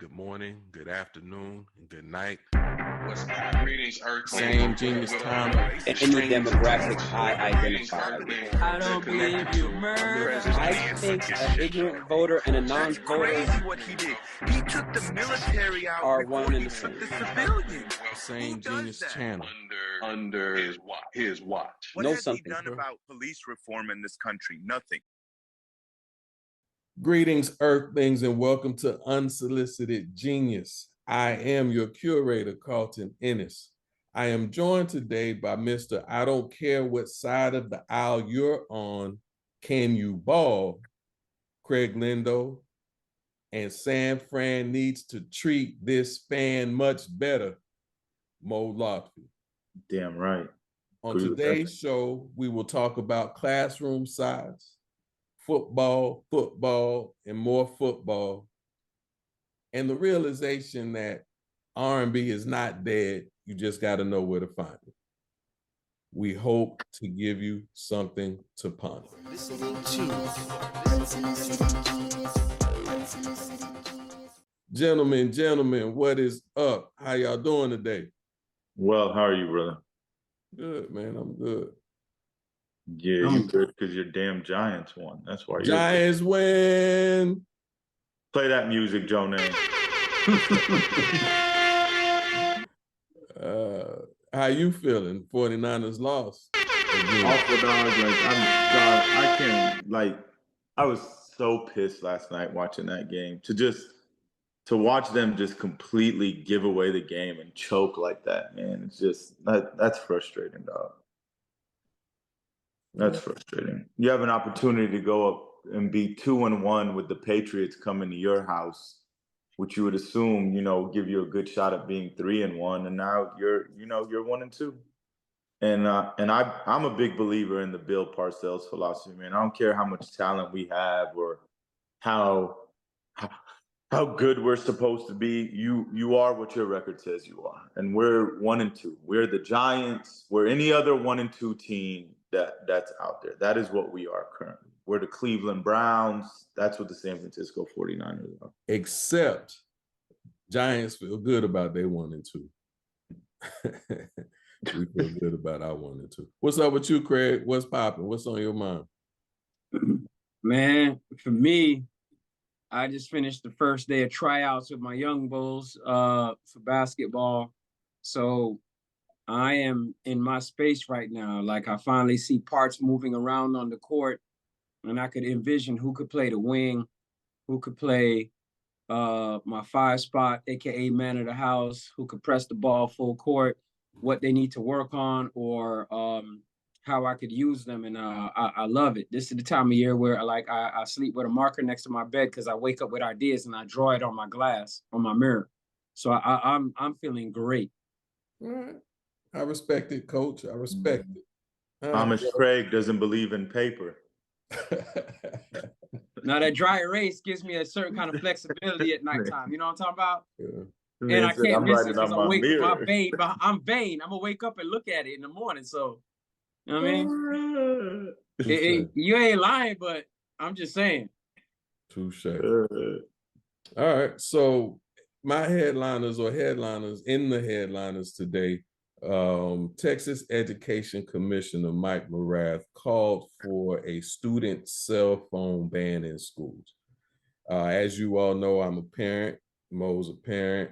good morning, good afternoon, and good night. What's greetings, Earth? Same genius time. Any demographic I identify with. I don't believe you murder. I think an ignorant voter and a non-voter What he did. He took the military out are before one and he the took same. the civilians. Same Who does genius that? channel. Under his watch. What Know has something, he done bro. about police reform in this country? Nothing. Greetings, Earthlings, and welcome to Unsolicited Genius. I am your curator, Carlton. I am joined today by Mr. I don't care what side of the aisle you're on, can you ball? Craig Lindo. And San Fran needs to treat this fan much better, Mo Lockby. Damn right. On today's show, we will talk about classroom size, football, and more football, and the realization that R&B is not dead. You just got to know where to find it. We hope to give you something to ponder. Gentlemen, what is up? How y'all doing today? Well, how are you, brother? Good, man. I'm good. Yeah, you good because your damn Giants won. That's why you're Giants win. Play that music, Joe Name. How you feeling? 49ers lost. Awful, dog. I can't, I was so pissed last night watching that game. To watch them just completely give away the game and choke like that, man. It's just, that's frustrating, dog. That's frustrating. You have an opportunity to go up and be 2-1 with the Patriots coming to your house, which you would assume, give you a good shot at being 3-1, and now you're 1-2. And I'm a big believer in the Bill Parcells philosophy, man. I don't care how much talent we have or how good we're supposed to be. You are what your record says you are, and we're 1-2. We're the Giants. We're any other 1-2 team that's out there. That is what we are currently. We're the Cleveland Browns. That's what the San Francisco 49ers are. Except Giants feel good about their 1-2. We feel good about our 1-2. What's up with you, Craig? What's popping? What's on your mind? Man, for me, I just finished the first day of tryouts with my young bulls for basketball. So I am in my space right now. Like, I finally see parts moving around on the court, and I could envision who could play the wing, who could play my 5 spot, aka man of the house, who could press the ball full court, what they need to work on, or how I could use them. And I love it. This is the time of year where I sleep with a marker next to my bed because I wake up with ideas and I draw it on my glass, on my mirror. So I'm feeling great. All right. I respect it, Coach. I respect it. Thomas Craig doesn't believe in paper. Now, that dry erase gives me a certain kind of flexibility at nighttime. You know what I'm talking about? Yeah. And I can't miss it because mirror. I'm vain. I'm gonna wake up and look at it in the morning. So, you know what I mean? You ain't lying, but I'm just saying. Touche. All right. So my headliners in the headliners today, Texas Education Commissioner Mike Morath called for a student cell phone ban in schools. As you all know, I'm a parent. Mo's a parent.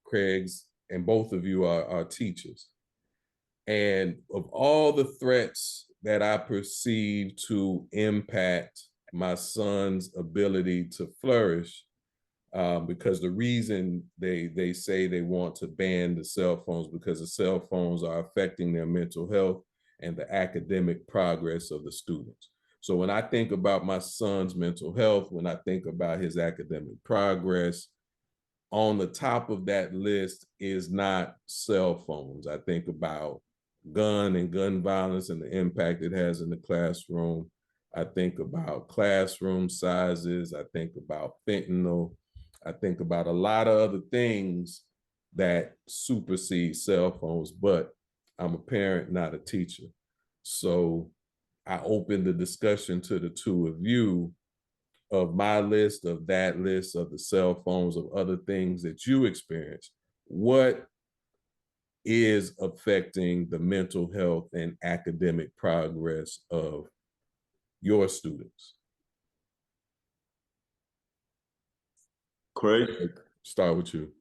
Craig's, and both of you are teachers. And of all the threats that I perceive to impact my son's ability to flourish, because the reason they say they want to ban the cell phones because the cell phones are affecting their mental health and the academic progress of the students. So when I think about my son's mental health, when I think about his academic progress, on the top of that list is not cell phones. I think about gun violence and the impact it has in the classroom. I think about classroom sizes. I think about fentanyl. I think about a lot of other things that supersede cell phones, but I'm a parent, not a teacher. So I open the discussion to the two of you. of my list, of that list, of the cell phones, of other things that you experience, what is affecting the mental health and academic progress of your students? Craig? Start with you.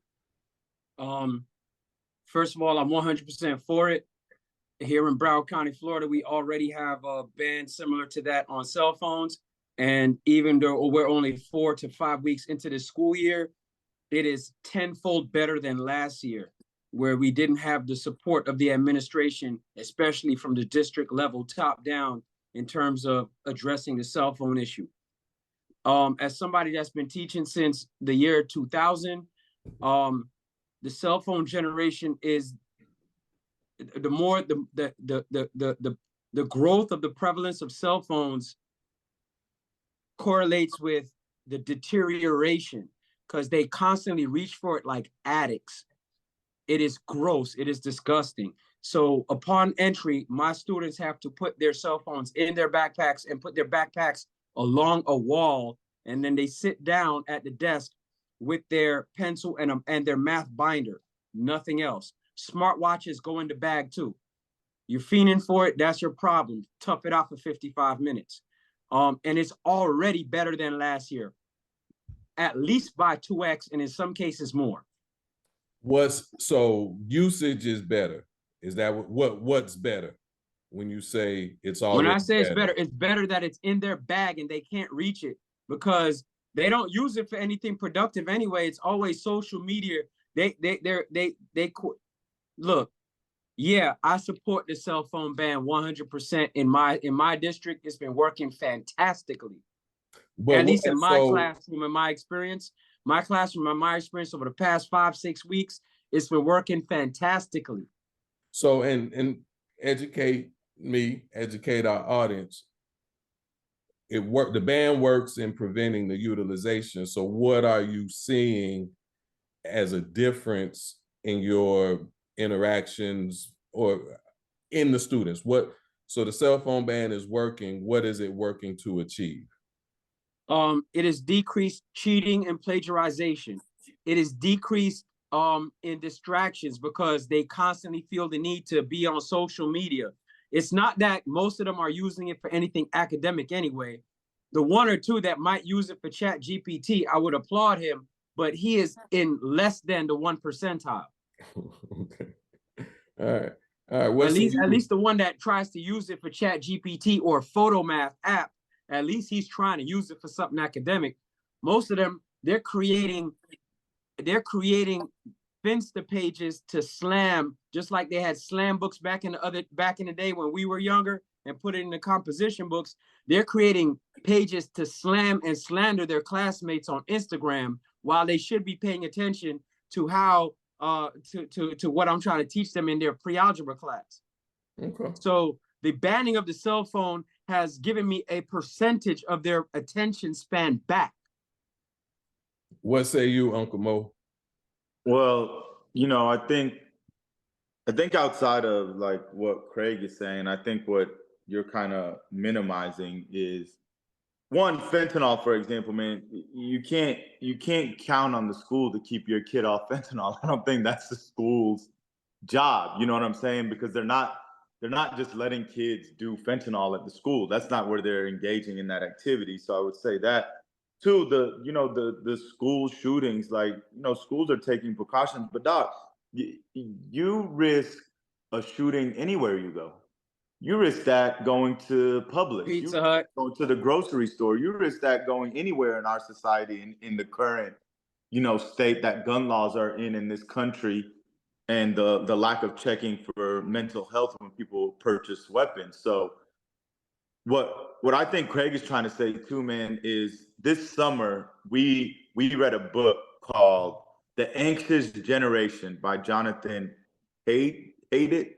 First of all, I'm 100% for it. Here in Broward County, Florida, we already have a ban similar to that on cell phones. And even though we're only 4 to 5 weeks into the school year, it is tenfold better than last year, where we didn't have the support of the administration, especially from the district level top down, in terms of addressing the cell phone issue. As somebody that's been teaching since the year 2000, the cell phone generation is the more the growth of the prevalence of cell phones correlates with the deterioration, because they constantly reach for it like addicts. It is gross. It is disgusting. So upon entry, my students have to put their cell phones in their backpacks and put their backpacks along a wall, and then they sit down at the desk with their pencil and their math binder, nothing else. Smartwatches go in the bag too. You're fiending for it, that's your problem. Tough it out for 55 minutes. And it's already better than last year, at least by 2x, and in some cases more. So usage is better? Is that what's better when you say it's already When I say better? it's better that it's in their bag and they can't reach it, because they don't use it for anything productive anyway. It's always social media. Look, yeah, I support the cell phone ban 100% in my district. It's been working fantastically. At least in my classroom, in my experience, over the past 5-6 weeks, it's been working fantastically. So, and educate our audience. The ban works in preventing the utilization. So what are you seeing as a difference in your interactions or in the students? So the cell phone ban is working. What is it working to achieve? It has decreased cheating and plagiarization. It is decreased in distractions, because they constantly feel the need to be on social media. It's not that most of them are using it for anything academic anyway. The one or two that might use it for Chat GPT, I would applaud him, but he is in less than the 1 percentile. Okay. All right. At least the one that tries to use it for Chat GPT or photo math app, at least he's trying to use it for something academic. Most of them, they're creating Finsta pages to slam, just like they had slam books back in the day when we were younger, and put it in the composition books. They're creating pages to slam and slander their classmates on Instagram, while they should be paying attention to how to what I'm trying to teach them in their pre-algebra class. Okay. So the banning of the cell phone has given me a percentage of their attention span back. What say you, Uncle Mo? Well, I think outside of like what Craig is saying, I think what you're kind of minimizing is, one, fentanyl, for example, man. You can't count on the school to keep your kid off fentanyl. I don't think that's the school's job. You know what I'm saying? Because they're not just letting kids do fentanyl at the school. That's not where they're engaging in that activity. So I would say that. Two, the school shootings, like, schools are taking precautions, but doc, you risk a shooting anywhere you go. You risk that going to Publix, Pizza Hut, going to the grocery store. You risk that going anywhere in our society in the current, state that gun laws are in this country, and the lack of checking for mental health when people purchase weapons. So what I think Craig is trying to say too, man, is this summer we read a book called The Anxious Generation by Jonathan Haidt, Haidt.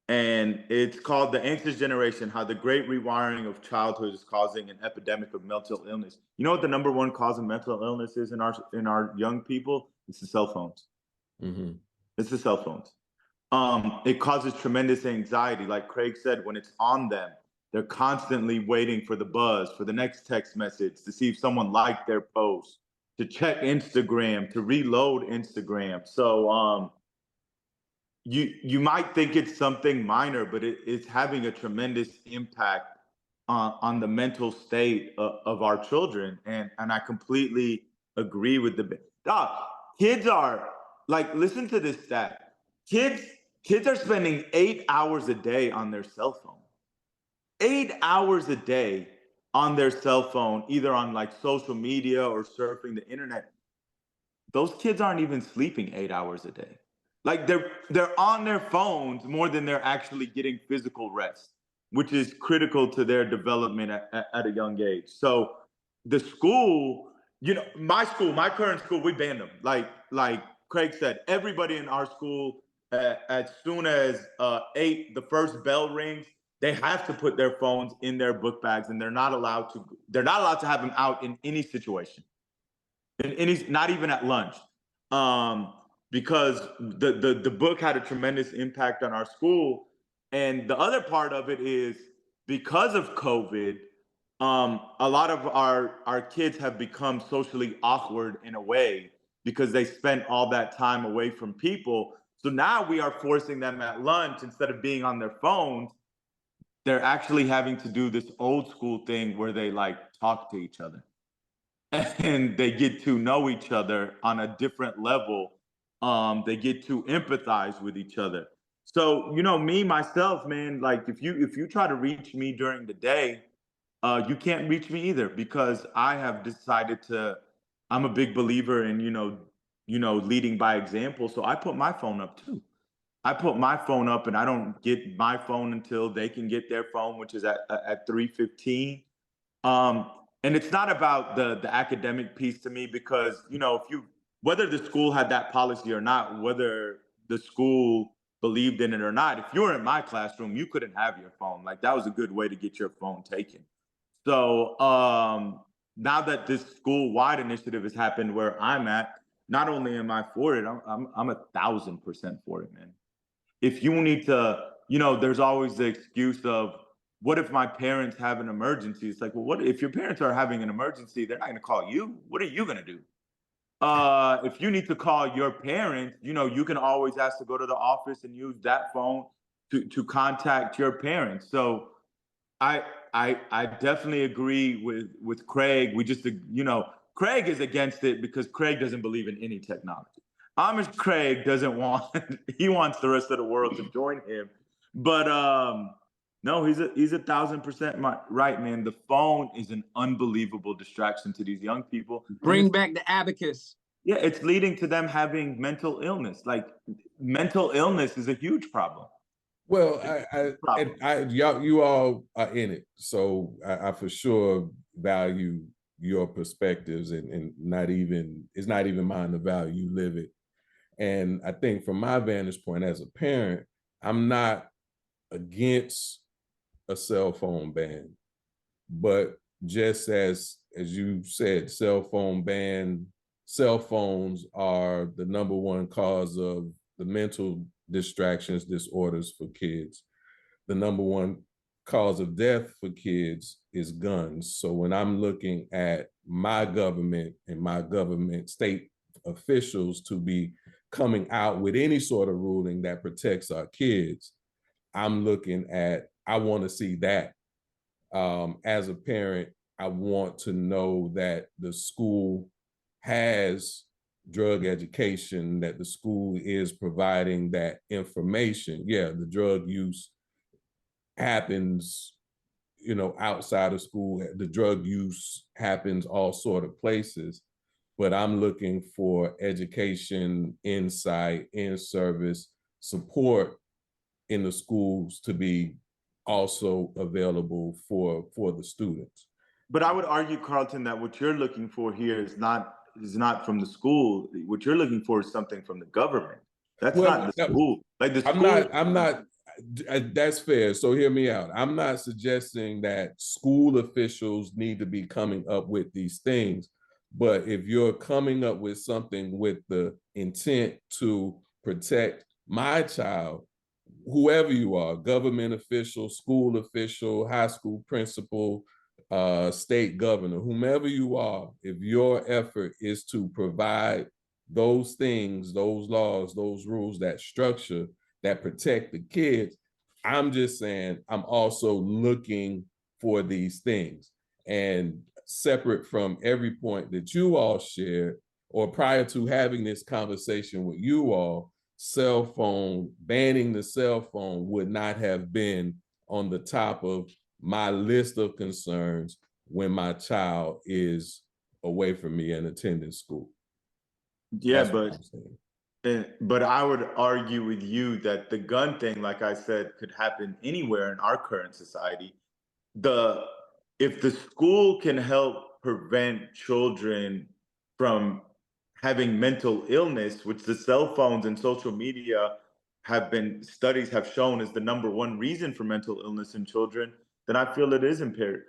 And it's called The Anxious Generation, How the Great Rewiring of Childhood is Causing an Epidemic of Mental Illness. You know what the number one cause of mental illness is in our young people? It's the cell phones. Mm-hmm. It's the cell phones. It causes tremendous anxiety. Like Craig said, when it's on them, They're constantly waiting for the buzz, for the next text message, to see if someone liked their post, to check Instagram, to reload Instagram. So you might think it's something minor, but it's having a tremendous impact on the mental state of our children. And I completely agree with kids are like, listen to this stat. Kids are spending 8 hours a day on their cell phone. 8 hours a day on their cell phone, either on like social media or surfing the internet. Those kids aren't even sleeping 8 hours a day. Like they're on their phones more than they're actually getting physical rest, which is critical to their development at a young age. So the school, my current school, we banned them. Like Craig said, everybody in our school, as soon as the first bell rings, they have to put their phones in their book bags, and they're not allowed to have them out in any situation, not even at lunch. Because the book had a tremendous impact on our school. And the other part of it is, because of COVID, a lot of our kids have become socially awkward in a way, because they spent all that time away from people. So now we are forcing them at lunch, instead of being on their phones, they're actually having to do this old school thing where they like talk to each other. And they get to know each other on a different level. They get to empathize with each other. So, me, myself, man, like if you try to reach me during the day, you can't reach me either, because I have decided I'm a big believer in, leading by example. So I put my phone up too. I put my phone up, and I don't get my phone until they can get their phone, which is at 3:15. And it's not about the academic piece to me, because, whether the school had that policy or not, whether the school believed in it or not, if you were in my classroom, you couldn't have your phone. Like, that was a good way to get your phone taken. So now that this school-wide initiative has happened where I'm at, not only am I for it, I'm 1,000% for it, man. If you need to, there's always the excuse of, what if my parents have an emergency? It's like, well, what if your parents are having an emergency? They're not going to call you. What are you going to do? If you need to call your parents, you can always ask to go to the office and use that phone to contact your parents. So I definitely agree with Craig. We just, Craig is against it because Craig doesn't believe in any technology. Amish Craig doesn't want, he wants the rest of the world to join him. But no, he's 1,000% right, man. The phone is an unbelievable distraction to these young people. Bring back the abacus. Yeah, it's leading to them having mental illness. Like, mental illness is a huge problem. Well, you all are in it, so I for sure value your perspectives, and it's not even mine to value. You live it, and I think from my vantage point as a parent, I'm not against a cell phone ban, but just as you said, cell phones are the number one cause of the mental distractions, disorders for kids. The number one cause of death for kids is guns. So when I'm looking at my government and my government state officials to be coming out with any sort of ruling that protects our kids, I'm looking at, I want to see that. As a parent, I want to know that the school has drug education, that the school is providing that information. Yeah, the drug use happens, outside of school. The drug use happens all sort of places, but I'm looking for education, insight, in-service support in the schools to be also available for the students. But I would argue, Carlton, that what you're looking for here is not from the school. What you're looking for is something from the government. That's not the school. Like, the school. I'm not. That's fair. So hear me out. I'm not suggesting that school officials need to be coming up with these things, but if you're coming up with something with the intent to protect my child, whoever you are, government official, school official, high school principal, state governor, whomever you are, if your effort is to provide those things, those laws, those rules, that structure that protect the kids, I'm just saying I'm also looking for these things. And separate from every point that you all shared, or prior to having this conversation with you all, cell phone, banning the cell phone would not have been on the top of my list of concerns when my child is away from me and attending school. Yeah, That's but I would argue with you that the gun thing, like I said, could happen anywhere in our current society. If the school can help prevent children from having mental illness, which the cell phones and social media studies have shown is the #1 reason for mental illness in children, then I feel it is impaired.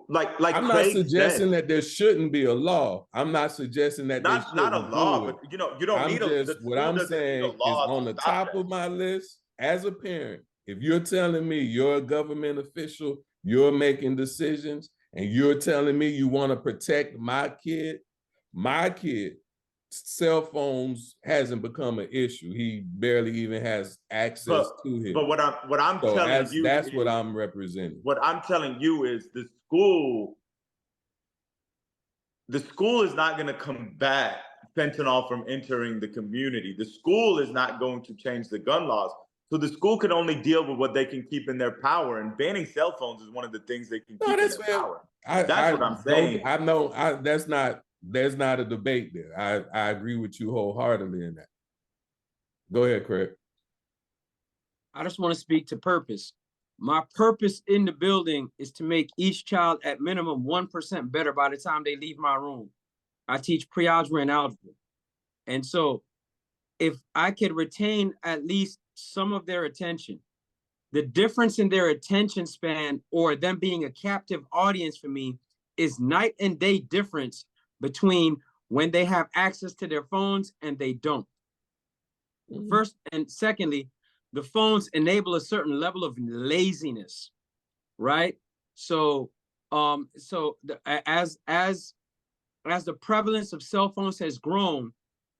Like I'm not Craig suggesting said, that there shouldn't be a law. I'm not suggesting that they not a shouldn't law, do it. but you don't need the What school I'm doesn't need a saying is law on to the stop top that. of my list as a parent. If you're telling me you're a government official, you're making decisions, and you're telling me you want to protect my kid, cell phones hasn't become an issue. He barely even has access to his. But what I'm So telling you that's is, what I'm representing. what I'm telling you is the school is not going to combat fentanyl from entering the community. The school is not going to change the gun laws. So the school can only deal with what they can keep in their power, and banning cell phones is one of the things they can keep in their power. That's what I'm saying. I know there's not a debate there. I agree with you wholeheartedly in that. Go ahead, Craig. I just want to speak to purpose. My purpose in the building is to make each child at minimum 1% better by the time they leave my room. I teach pre-algebra and algebra. And so if I could retain at least some of their attention, the difference in their attention span or them being a captive audience for me is night and day difference between when they have access to their phones and they don't. First and secondly, the phones enable a certain level of laziness, right? So, as the prevalence of cell phones has grown,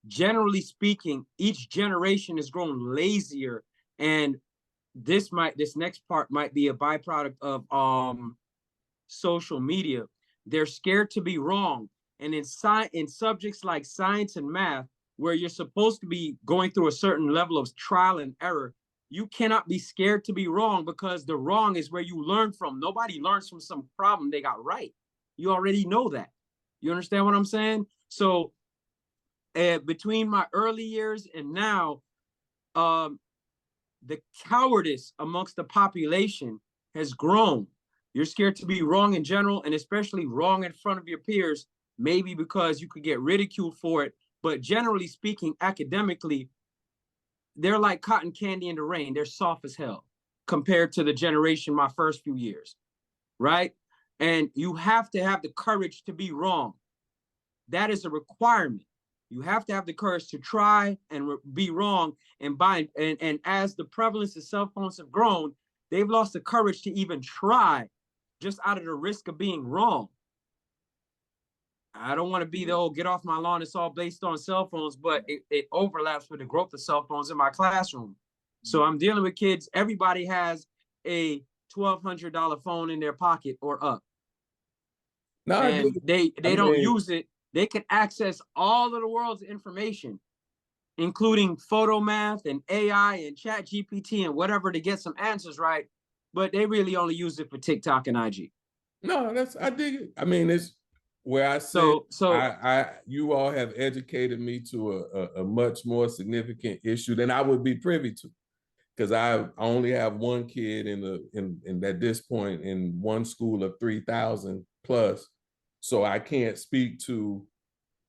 generally speaking, each generation has grown lazier, and this next part might be a byproduct of social media. They're scared to be wrong, and in subjects like science and math, where you're supposed to be going through a certain level of trial and error, you cannot be scared to be wrong, because the wrong is where you learn from. Nobody learns from some problem they got right. You already know that. You understand what I'm saying? So between my early years and now, the cowardice amongst the population has grown. You're scared to be wrong in general, and especially wrong in front of your peers, maybe because you could get ridiculed for it. But generally speaking, academically, they're like cotton candy in the rain. They're soft as hell compared to the generation my first few years, right? And you have to have the courage to be wrong. That is a requirement. You have to have the courage to try and be wrong. And as the prevalence of cell phones have grown, they've lost the courage to even try, just out of the risk of being wrong. I don't want to be the old get off my lawn, it's all based on cell phones, but it overlaps with the growth of cell phones in my classroom. So I'm dealing with kids. Everybody has a $1,200 phone in their pocket or up. No, and they don't use it. They can access all of the world's information, including photo math and AI and chat GPT and whatever, to get some answers right. But they really only use it for TikTok and IG. No, I dig it. I mean, it's where I said, you all have educated me to a much more significant issue than I would be privy to, because I only have one kid in at this point in one school of 3,000 plus. So I can't speak to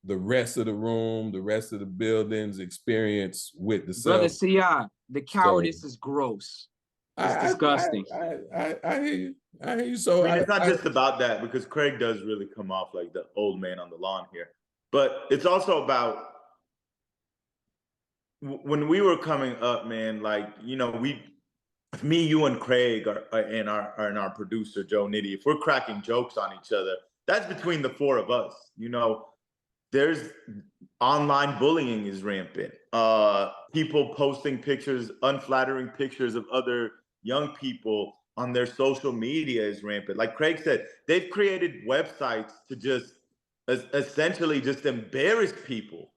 the rest of the room, the rest of the building's experience with the Brother CI, the cowardice is gross. It's disgusting. I hear you. I hear you. So I mean, it's not just about that, because Craig does really come off like the old man on the lawn here. But it's also about when we were coming up, man, like, you know, me, you, and Craig and our producer Joe Nitty, if we're cracking jokes on each other, that's between the four of us. You know, there's online bullying is rampant. People posting pictures, unflattering pictures of other young people on their social media is rampant. Like Craig said, they've created websites to just essentially just embarrass people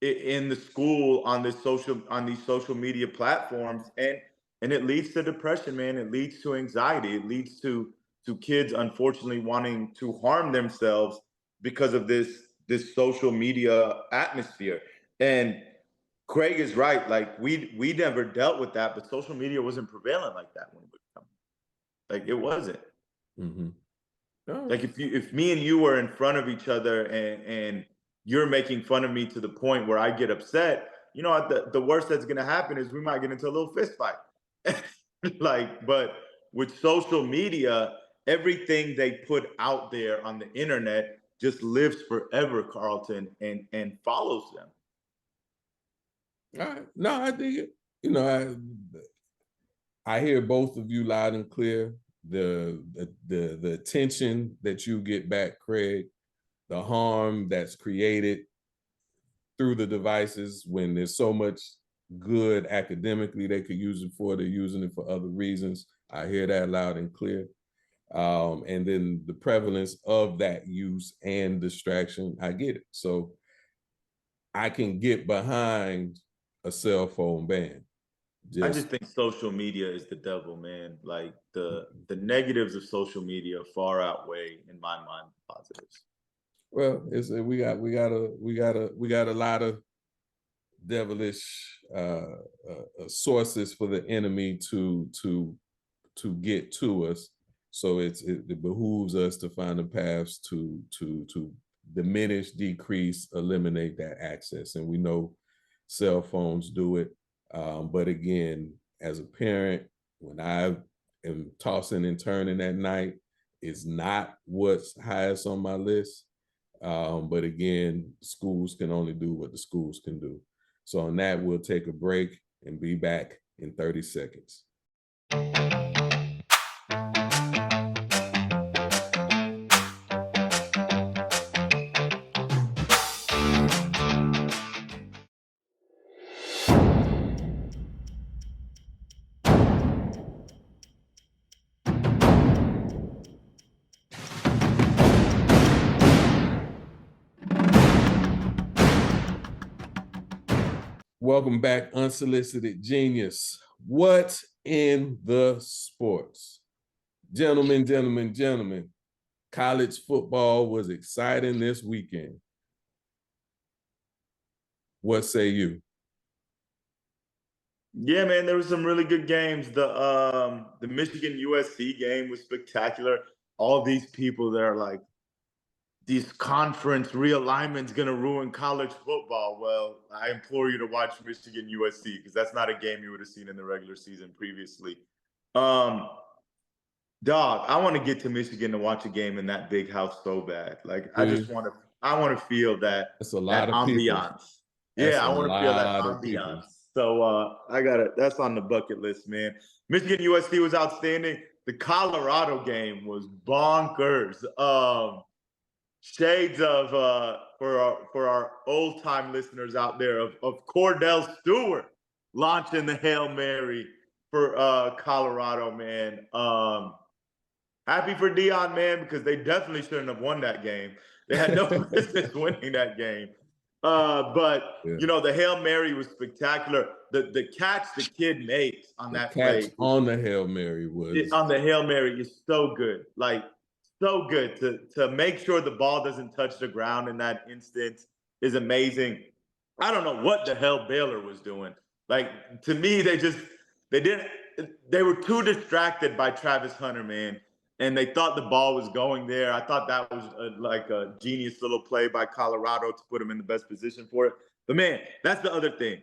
in the school on these social media platforms, and it leads to depression, man. It leads to anxiety. It leads to kids unfortunately wanting to harm themselves because of this social media atmosphere. And Craig is right. Like we never dealt with that, but social media wasn't prevalent like that when we were coming. Like it wasn't. Mm-hmm. Oh. Like if me and you were in front of each other and you're making fun of me to the point where I get upset, you know, the worst that's gonna happen is we might get into a little fist fight. Like, but with social media, everything they put out there on the internet just lives forever, Carlton, and follows them. All right. No, I dig it. You know, I hear both of you loud and clear. The attention that you get back, Craig, the harm that's created through the devices when there's so much good academically they could use it for, they're using it for other reasons. I hear that loud and clear. And then the prevalence of that use and distraction, I get it. So I can get behind a cell phone ban. I just think social media is the devil, man. Like the negatives of social media far outweigh, in my mind, the positives. Well, we got a lot of devilish sources for the enemy to get to us. So it behooves us to find the paths to diminish, decrease, eliminate that access. And we know cell phones do it. But again, as a parent, when I am tossing and turning at night, it's not what's highest on my list. But again, schools can only do what the schools can do. So on that, we'll take a break and be back in 30 seconds. Welcome back, Unsolicited Genius. What in the sports? Gentlemen, college football was exciting this weekend. What say you? Yeah, man, there were some really good games. The Michigan USC game was spectacular. All these people that are like, these conference realignment's gonna ruin college football. Well, I implore you to watch Michigan USC because that's not a game you would have seen in the regular season previously. Dog, I want to get to Michigan to watch a game in that big house so bad. Like, I want to feel that That's a lot of ambiance. People. Yeah, I want to feel that ambiance. So that's on the bucket list, man. Michigan USC was outstanding. The Colorado game was bonkers. Shades of for our old time listeners out there of Cordell Stewart launching the Hail Mary for Colorado, man. Happy for Deion, man, because they definitely shouldn't have won that game. They had no business winning that game. But you know, the Hail Mary was spectacular. The catch the kid makes on that play on the Hail Mary is so good. Like, so good to make sure the ball doesn't touch the ground in that instance is amazing. I don't know what the hell Baylor was doing. Like, to me, they were too distracted by Travis Hunter, man. And they thought the ball was going there. I thought that was like a genius little play by Colorado to put him in the best position for it. But man, that's the other thing.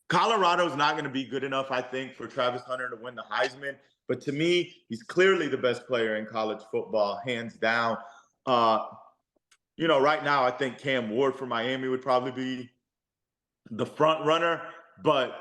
Colorado's not going to be good enough, I think, for Travis Hunter to win the Heisman. But to me, he's clearly the best player in college football, hands down. You know, right now, I think Cam Ward for Miami would probably be the front runner, but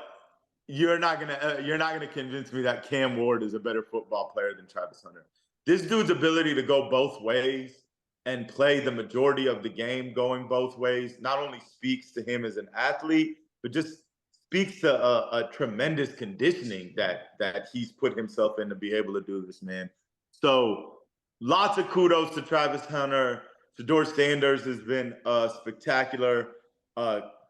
you're not gonna convince me that Cam Ward is a better football player than Travis Hunter. This dude's ability to go both ways and play the majority of the game going both ways not only speaks to him as an athlete, but just speaks to a tremendous conditioning that he's put himself in to be able to do this, man. So lots of kudos to Travis Hunter. Shedeur Sanders has been spectacular.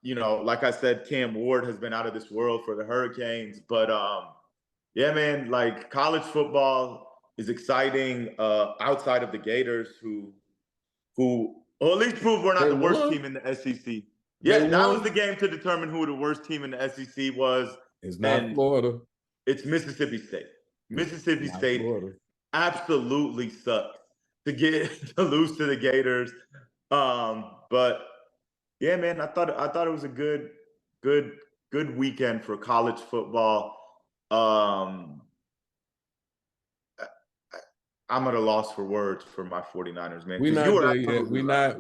You know, like I said, Cam Ward has been out of this world for the Hurricanes. But yeah, man, like college football is exciting outside of the Gators, who well, at least proved we're not the worst team in the SEC. Yeah, that was the game to determine who the worst team in the SEC was. It's not Florida. It's Mississippi State. Mississippi State absolutely sucked to get to lose to the Gators. But yeah, man, I thought it was a good weekend for college football. I'm at a loss for words for my 49ers, man. We're not there yet.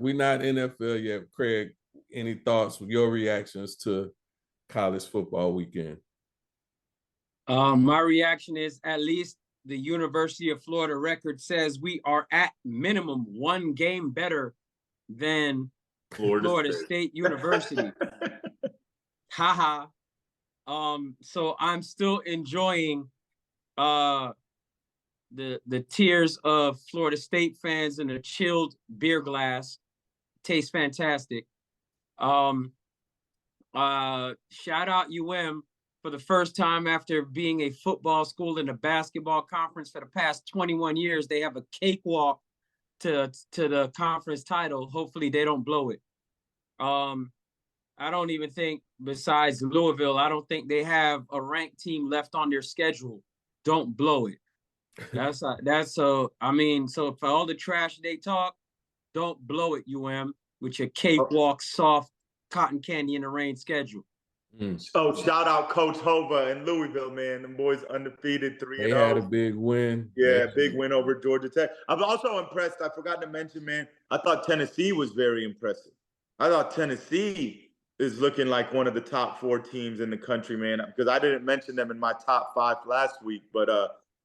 We're not NFL yet. Craig, any thoughts, your reactions to college football weekend? My reaction is, at least the University of Florida record says we are at minimum one game better than Florida State University. Haha. So I'm still enjoying the tears of Florida State fans in a chilled beer glass. Tastes fantastic. Shout out UM for the first time after being a football school in a basketball conference for the past 21 years. They have a cakewalk to the conference title. Hopefully they don't blow it. I don't even think, besides Louisville, I don't think they have a ranked team left on their schedule. Don't blow it. So for all the trash they talk, don't blow it, UM, with your cakewalk, soft cotton candy in the rain schedule. Oh, shout out Coach Hova and Louisville, man. Them boys undefeated 3-0. They had a big win. Yeah, big win over Georgia Tech. I'm also impressed. I forgot to mention, man, I thought Tennessee was very impressive. I thought Tennessee is looking like one of the top 4 teams in the country, man, because I didn't mention them in my top 5 last week, but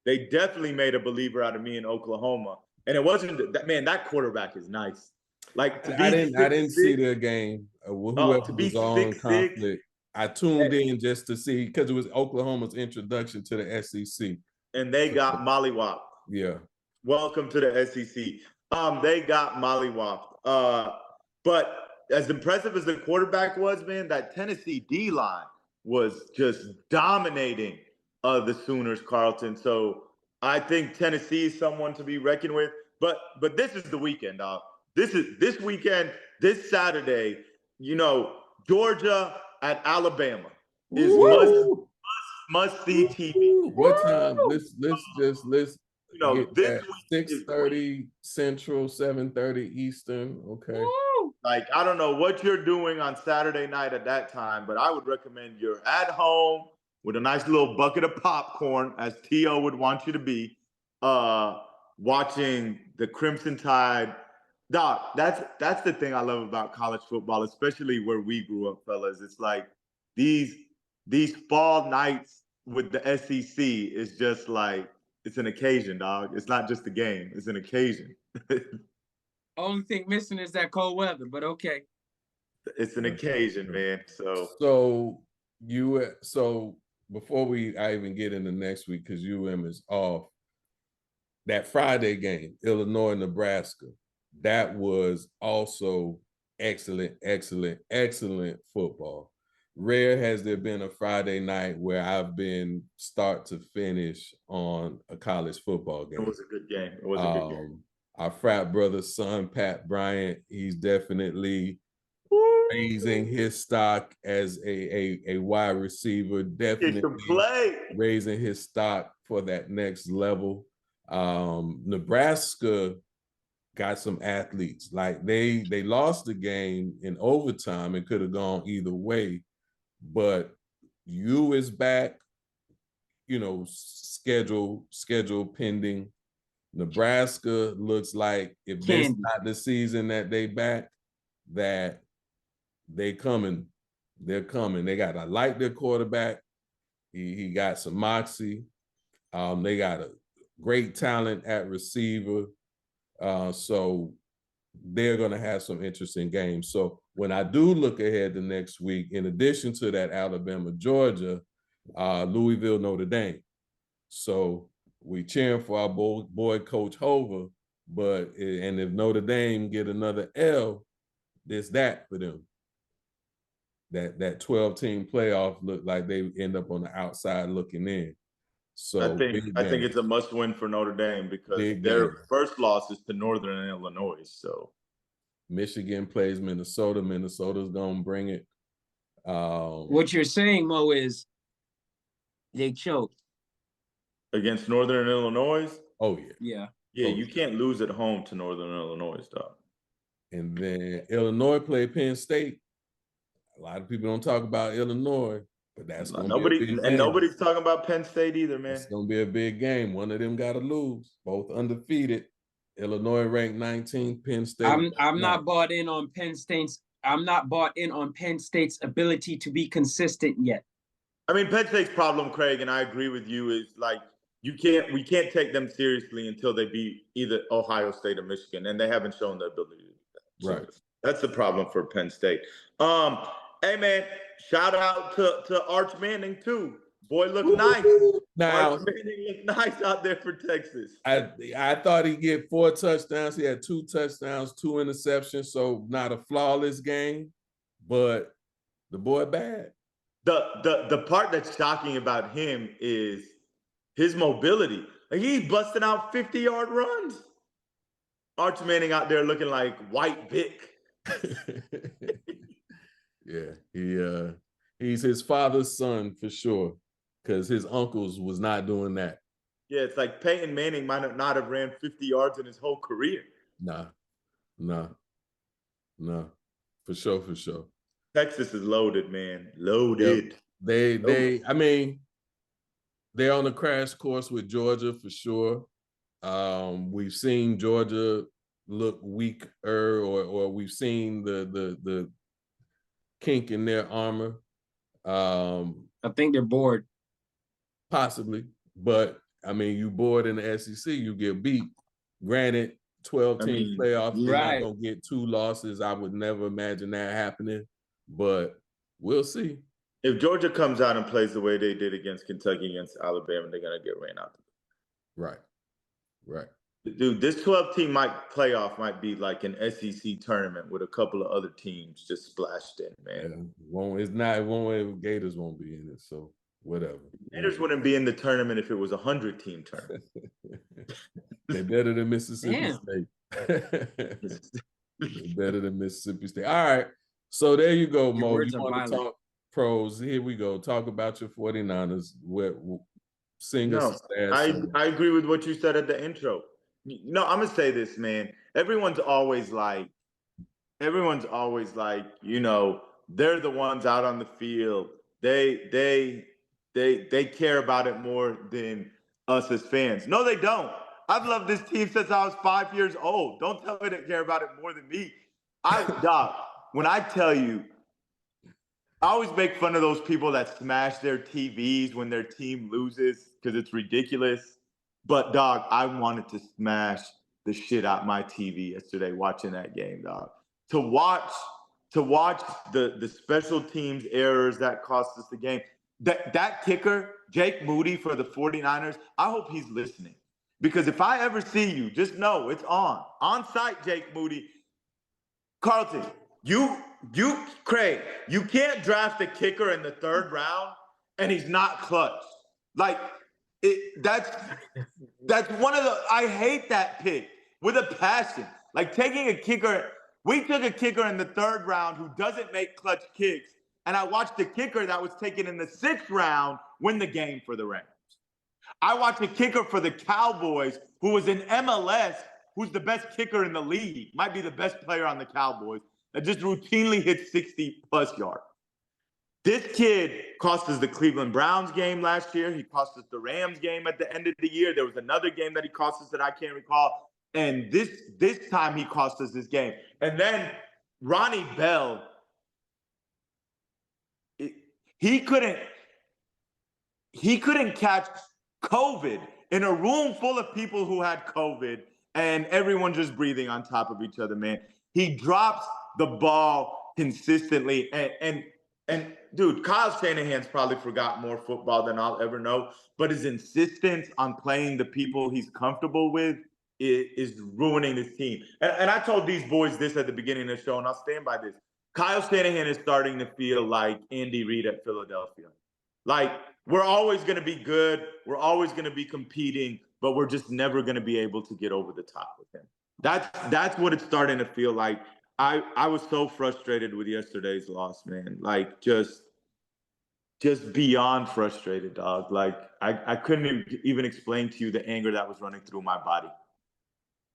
they definitely made a believer out of me in Oklahoma. And it wasn't that, man, that quarterback is nice. Like, I didn't see their game. Whoever was on conflict. I tuned in just to see, because it was Oklahoma's introduction to the SEC. And they got mollywopped. Yeah. Welcome to the SEC. They got mollywopped. But as impressive as the quarterback was, man, that Tennessee D-line was just dominating the Sooners, Carlton. So I think Tennessee is someone to be reckoned with. But this is the weekend, dog. This weekend, this Saturday, you know, Georgia at Alabama is must see TV. What time? Let's you know, this 6:30 Central, 7:30 Eastern. Okay. Like, I don't know what you're doing on Saturday night at that time, but I would recommend you're at home with a nice little bucket of popcorn, as T.O. would want you to be, watching the Crimson Tide. Doc, that's the thing I love about college football, especially where we grew up, fellas. It's like these fall nights with the SEC is just like, it's an occasion, dog. It's not just a game. It's an occasion. Only thing missing is that cold weather, but okay. It's an occasion, man. So before I even get into next week, because UM is off, that Friday game, Illinois, Nebraska, that was also excellent football. Rare has there been a Friday night where I've been start to finish on a college football game. It was a good game. It was a good game. Our frat brother's son, Pat Bryant, he's definitely raising his stock as a wide receiver, definitely raising his stock for that next level. Nebraska got some athletes. Like they lost the game in overtime and could have gone either way, but U is back, you know, schedule pending. Nebraska looks like, if this not the season that they back, that they coming They're coming. I like their quarterback. He got some moxie. They got a great talent at receiver. So they're going to have some interesting games. So when I do look ahead to next week, in addition to that Alabama, Georgia, Louisville, Notre Dame. So we cheering for our boy Coach Hoover, and if Notre Dame get another L, it's that for them. That 12-team playoff look like they end up on the outside looking in. So I think it's a must win for Notre Dame because their first loss is to Northern Illinois. So Michigan plays Minnesota. Minnesota's gonna bring it. What you're saying, Mo, is they choked against Northern Illinois. Oh yeah. Yeah. Yeah, you can't lose at home to Northern Illinois, dog. And then Illinois played Penn State. A lot of people don't talk about Illinois, but that's going to be a big game. Nobody's talking about Penn State either, man. It's going to be a big game. One of them got to lose. Both undefeated. Illinois ranked 19th. Penn State. I'm not bought in on Penn State's. I'm not bought in on Penn State's ability to be consistent yet. I mean, Penn State's problem, Craig, and I agree with you, is like we can't take them seriously until they beat either Ohio State or Michigan, and they haven't shown the ability to do that. So right. That's the problem for Penn State. Hey man, shout out to Arch Manning too. Boy, look nice. Now, Arch Manning look nice out there for Texas. I thought he'd get 4 touchdowns. He had 2 touchdowns, 2 interceptions, so not a flawless game, but the boy bad. The part that's shocking about him is his mobility. Like he's busting out 50-yard runs. Arch Manning out there looking like White Vic. Yeah, he's his father's son for sure, because his uncles was not doing that. Yeah, it's like Peyton Manning might not have ran 50 yards in his whole career. Nah, for sure. Texas is loaded, man, loaded. Yep. I mean, they're on a crash course with Georgia for sure. We've seen Georgia look weaker, or we've seen the kink in their armor. I think they're bored. Possibly, but I mean, you bored in the SEC, you get beat. Granted, 12-team playoff, you're not gonna get 2 losses. I would never imagine that happening, but we'll see. If Georgia comes out and plays the way they did against Kentucky, against Alabama, they're gonna get ran out. Right. Dude, this 12-team playoff might be like an SEC tournament with a couple of other teams just splashed in, man. Yeah, it's not one way. Gators won't be in it, so whatever. Gators wouldn't be in the tournament if it was a 100-team tournament. They're better than Mississippi State. They're better than Mississippi State. All right, so there you go, Mo. You want to talk pros? Here we go. Talk about your 49ers. Sing us. I agree with what you said at the intro. No, I'm gonna say this, man. Everyone's always like, you know, they're the ones out on the field. They care about it more than us as fans. No, they don't. I've loved this team since I was 5 years old. Don't tell me they care about it more than me. When I tell you, I always make fun of those people that smash their TVs when their team loses because it's ridiculous. But, dog, I wanted to smash the shit out my TV yesterday watching that game, dog. To watch the special teams errors that cost us the game. That kicker, Jake Moody for the 49ers, I hope he's listening. Because if I ever see you, just know it's on. On site, Jake Moody. Carlton, Craig, you can't draft a kicker in the 3rd round and he's not clutch. Like, that's one of the, I hate that pick with a passion. Like taking a kicker, we took a kicker in the 3rd round who doesn't make clutch kicks, and I watched the kicker that was taken in the 6th round win the game for the Rams. I watched a kicker for the Cowboys who was in MLS, who's the best kicker in the league, might be the best player on the Cowboys, that just routinely hits 60-plus yards. This kid cost us the Cleveland Browns game last year. He cost us the Rams game at the end of the year. There was another game that he cost us that I can't recall. And this time he cost us this game. And then Ronnie Bell, He couldn't catch COVID in a room full of people who had COVID and everyone just breathing on top of each other, man. He drops the ball consistently. And dude, Kyle Shanahan's probably forgot more football than I'll ever know, but his insistence on playing the people he's comfortable with is ruining his team. And I told these boys this at the beginning of the show, and I'll stand by this. Kyle Shanahan is starting to feel like Andy Reid at Philadelphia. Like, we're always going to be good. We're always going to be competing, but we're just never going to be able to get over the top with him. That's what it's starting to feel like. I was so frustrated with yesterday's loss, man. Like, just beyond frustrated, dog. Like, I couldn't even explain to you the anger that was running through my body.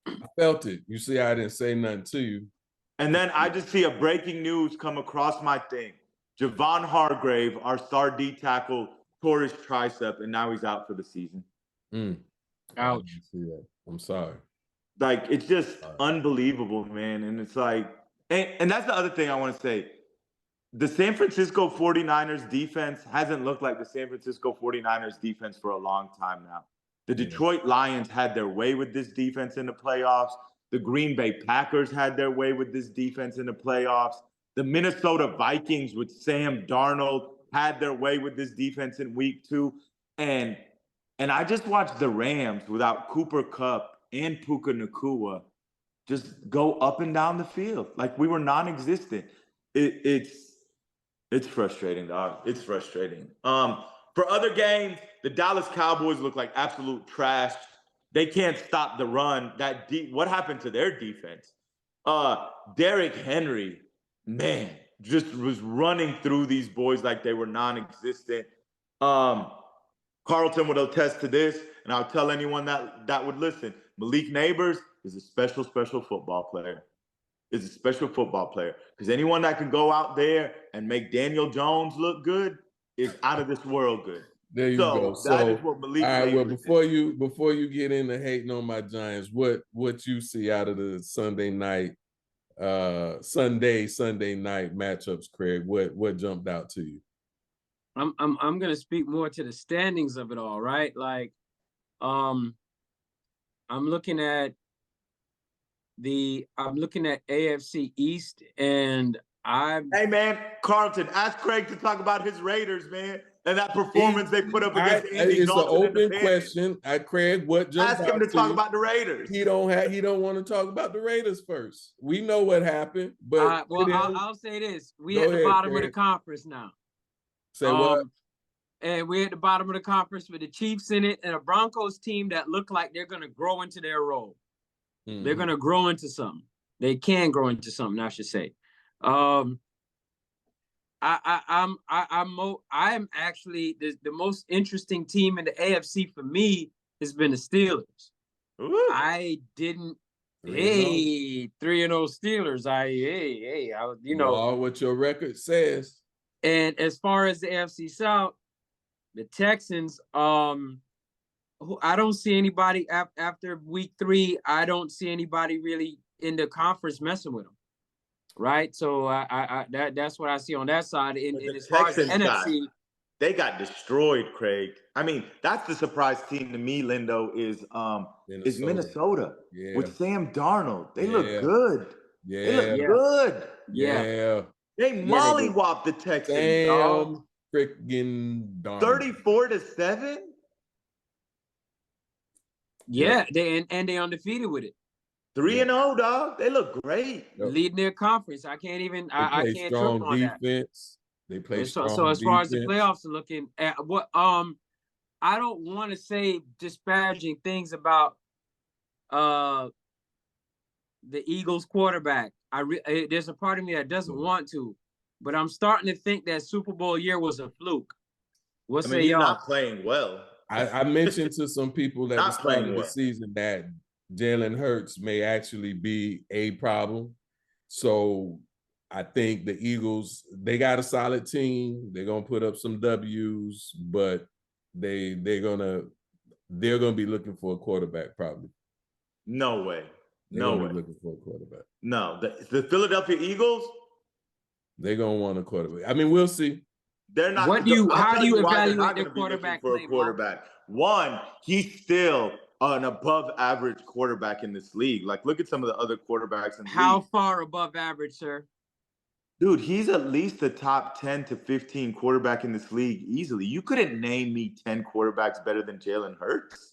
I felt it. You see, I didn't say nothing to you. And then I just see a breaking news come across my thing. Javon Hargrave, our star D tackle, tore his tricep, and now he's out for the season. Ouch. See that. I'm sorry. Like, it's just unbelievable, man. And it's like, and that's the other thing I want to say. The San Francisco 49ers defense hasn't looked like the San Francisco 49ers defense for a long time now. The Detroit Lions had their way with this defense in the playoffs. The Green Bay Packers had their way with this defense in the playoffs. The Minnesota Vikings with Sam Darnold had their way with this defense in week 2. And I just watched the Rams without Cooper Kupp and Puka Nacua just go up and down the field. Like, we were non-existent. It's frustrating, dog. It's frustrating. For other games, the Dallas Cowboys look like absolute trash. They can't stop the run. What happened to their defense? Derrick Henry, man, just was running through these boys like they were non-existent. Carlton would attest to this, and I'll tell anyone that would listen. Malik Neighbors is a special football player. Is a special football player, because anyone that can go out there and make Daniel Jones look good is out of this world good. There you go. That is what Malik. All right. Well, Neighbors before you get into hating on my Giants, what you see out of the Sunday night matchups, Craig? What jumped out to you? I'm gonna speak more to the standings of it all, right? Like, I'm looking at AFC East, and Hey, man, Carlton, ask Craig to talk about his Raiders, man, and that performance they put up against Andy It's an open and question. Craig, what jumped ask him to out talk about the Raiders. He don't want to talk about the Raiders first. We know what happened, but I'll say this: we at the bottom of the conference now. Say what? And we're at the bottom of the conference with the Chiefs in it and a Broncos team that look like they're going to grow into their role. Mm-hmm. They're going to grow into something. They can grow into something, I should say. I am actually the most interesting team in the AFC for me has been the Steelers. Ooh. I didn't. 3-0 Steelers. I know what your record says. And as far as the AFC South, the Texans, I don't see anybody after week 3. I don't see anybody really in the conference messing with them, right? So that's what I see on that side. And as far as the NFC, they got destroyed, Craig. I mean, that's the surprise team to me, Lindo, is Minnesota with Sam Darnold. They look good. Yeah, they look good. Yeah. They mollywopped the Texans. Damn freaking darn. 34-7. Yeah, they undefeated with it. 3-0, dog. They look great. Leading their conference. I can't trip on defense. That. They play strong. So as far as the playoffs are looking at I don't want to say disparaging things about the Eagles quarterback. There's a part of me that doesn't want to, but I'm starting to think that Super Bowl year was a fluke. He's not playing well. I mentioned to some people that the start of the season that Jalen Hurts may actually be a problem. So I think the Eagles, they got a solid team. They're gonna put up some W's, but they're gonna be looking for a quarterback probably. No way. No way. Looking for a quarterback. No, the Philadelphia Eagles. They're gonna want a quarterback. I mean, we'll see. They're not. What do you? I'll How tell do you why they're evaluate not their going to be looking quarterback for a play, Mo? quarterback. One, he's still an above average quarterback in this league. Like, look at some of the other quarterbacks in the How league. far above average, sir? Dude, he's at least a top 10 to 15 quarterback in this league easily. You couldn't name me 10 quarterbacks better than Jalen Hurts.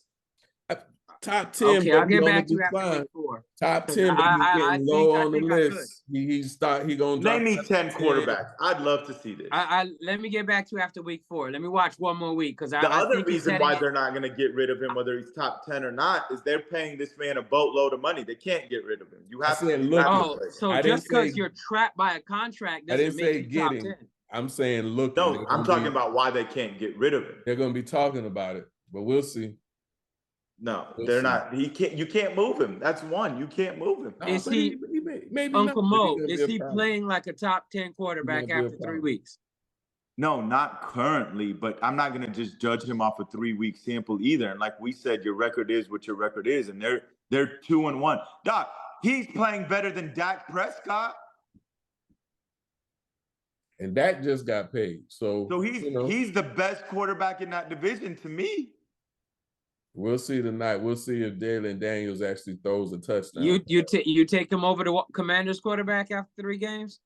Top 10, Okay, but I'll he get on back the to you after decline. week 4. Top 'Cause 10, but he's I getting low on the think I could. list. He gonna drop. Name me 10 10. quarterbacks. I'd love to see this. Let me get back to you after week 4. Let me watch one more week because The I other think he's reason heading why in. they're not going to get rid of him, whether he's top 10 or not, is they're paying this man a boatload of money. They can't get rid of him. You have to. said, You look, have to Oh, play. so I just didn't say- because you're trapped by a contract I doesn't didn't say make you top get him. 10. I'm saying look. No, I'm talking about why they can't get rid of him. They're gonna be talking about it, but we'll see. No, We'll they're see. not. He can't. You can't move him. That's one. You can't move him. No, Is but he- maybe Uncle not, but Mo, gonna be is a he problem. playing like a top 10 quarterback Might be a after 3 problem. weeks? No, not currently, but I'm not going to just judge him off a 3-week sample either. And like we said, your record is what your record is, and they're 2-1. Doc, he's playing better than Dak Prescott. And Dak just got paid, so he's the best quarterback in that division to me. we'll see tonight. We'll see if Jalen Daniels actually throws a touchdown. You take him over the Commanders quarterback after 3 games?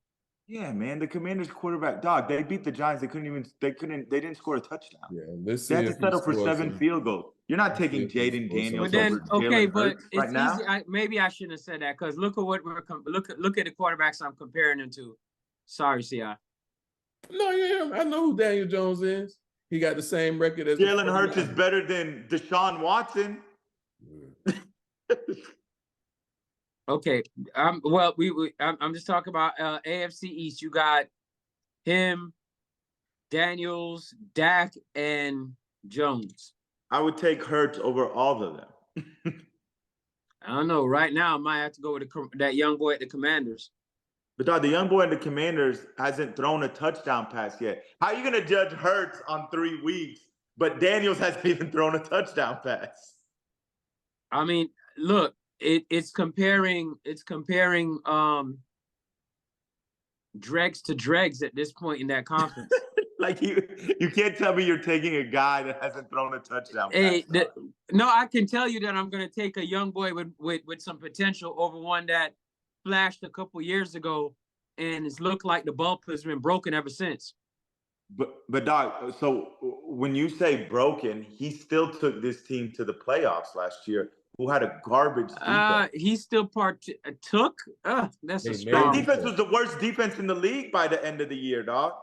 Yeah, man, the Commanders quarterback, dog. They beat the Giants. They didn't score a touchdown. Yeah, let's see. They had to if settle he for scores 7 some. field goals. You're not Let's see taking if he Jaden scores some. Daniels But then, over okay, Jalen but Hurts it's right now. easy. Maybe I shouldn't have said that because look at what look at the quarterbacks I'm comparing them to. Sorry, CI. No, yeah, I know who Daniel Jones is. He got the same record as Jalen Hurts is better than Deshaun Watson. Okay. Well, I'm just talking about AFC East. You got him, Daniels, Dak, and Jones. I would take Hurts over all of them. I don't know. Right now, I might have to go with that young boy at the Commanders. But dog, the young boy in the Commanders hasn't thrown a touchdown pass yet. How are you going to judge Hurts on 3 weeks, but Daniels hasn't even thrown a touchdown pass? I mean, look, it's comparing dregs to dregs at this point in that conference. Like you can't tell me you're taking a guy that hasn't thrown a touchdown pass. No, I can tell you that I'm going to take a young boy with some potential over one that flashed a couple years ago, and it's looked like the bulb has been broken ever since. But Doc, so when you say broken, he still took this team to the playoffs last year. Who had a garbage defense? He still took. That's a Their strong. defense was the worst defense in the league by the end of the year, dog.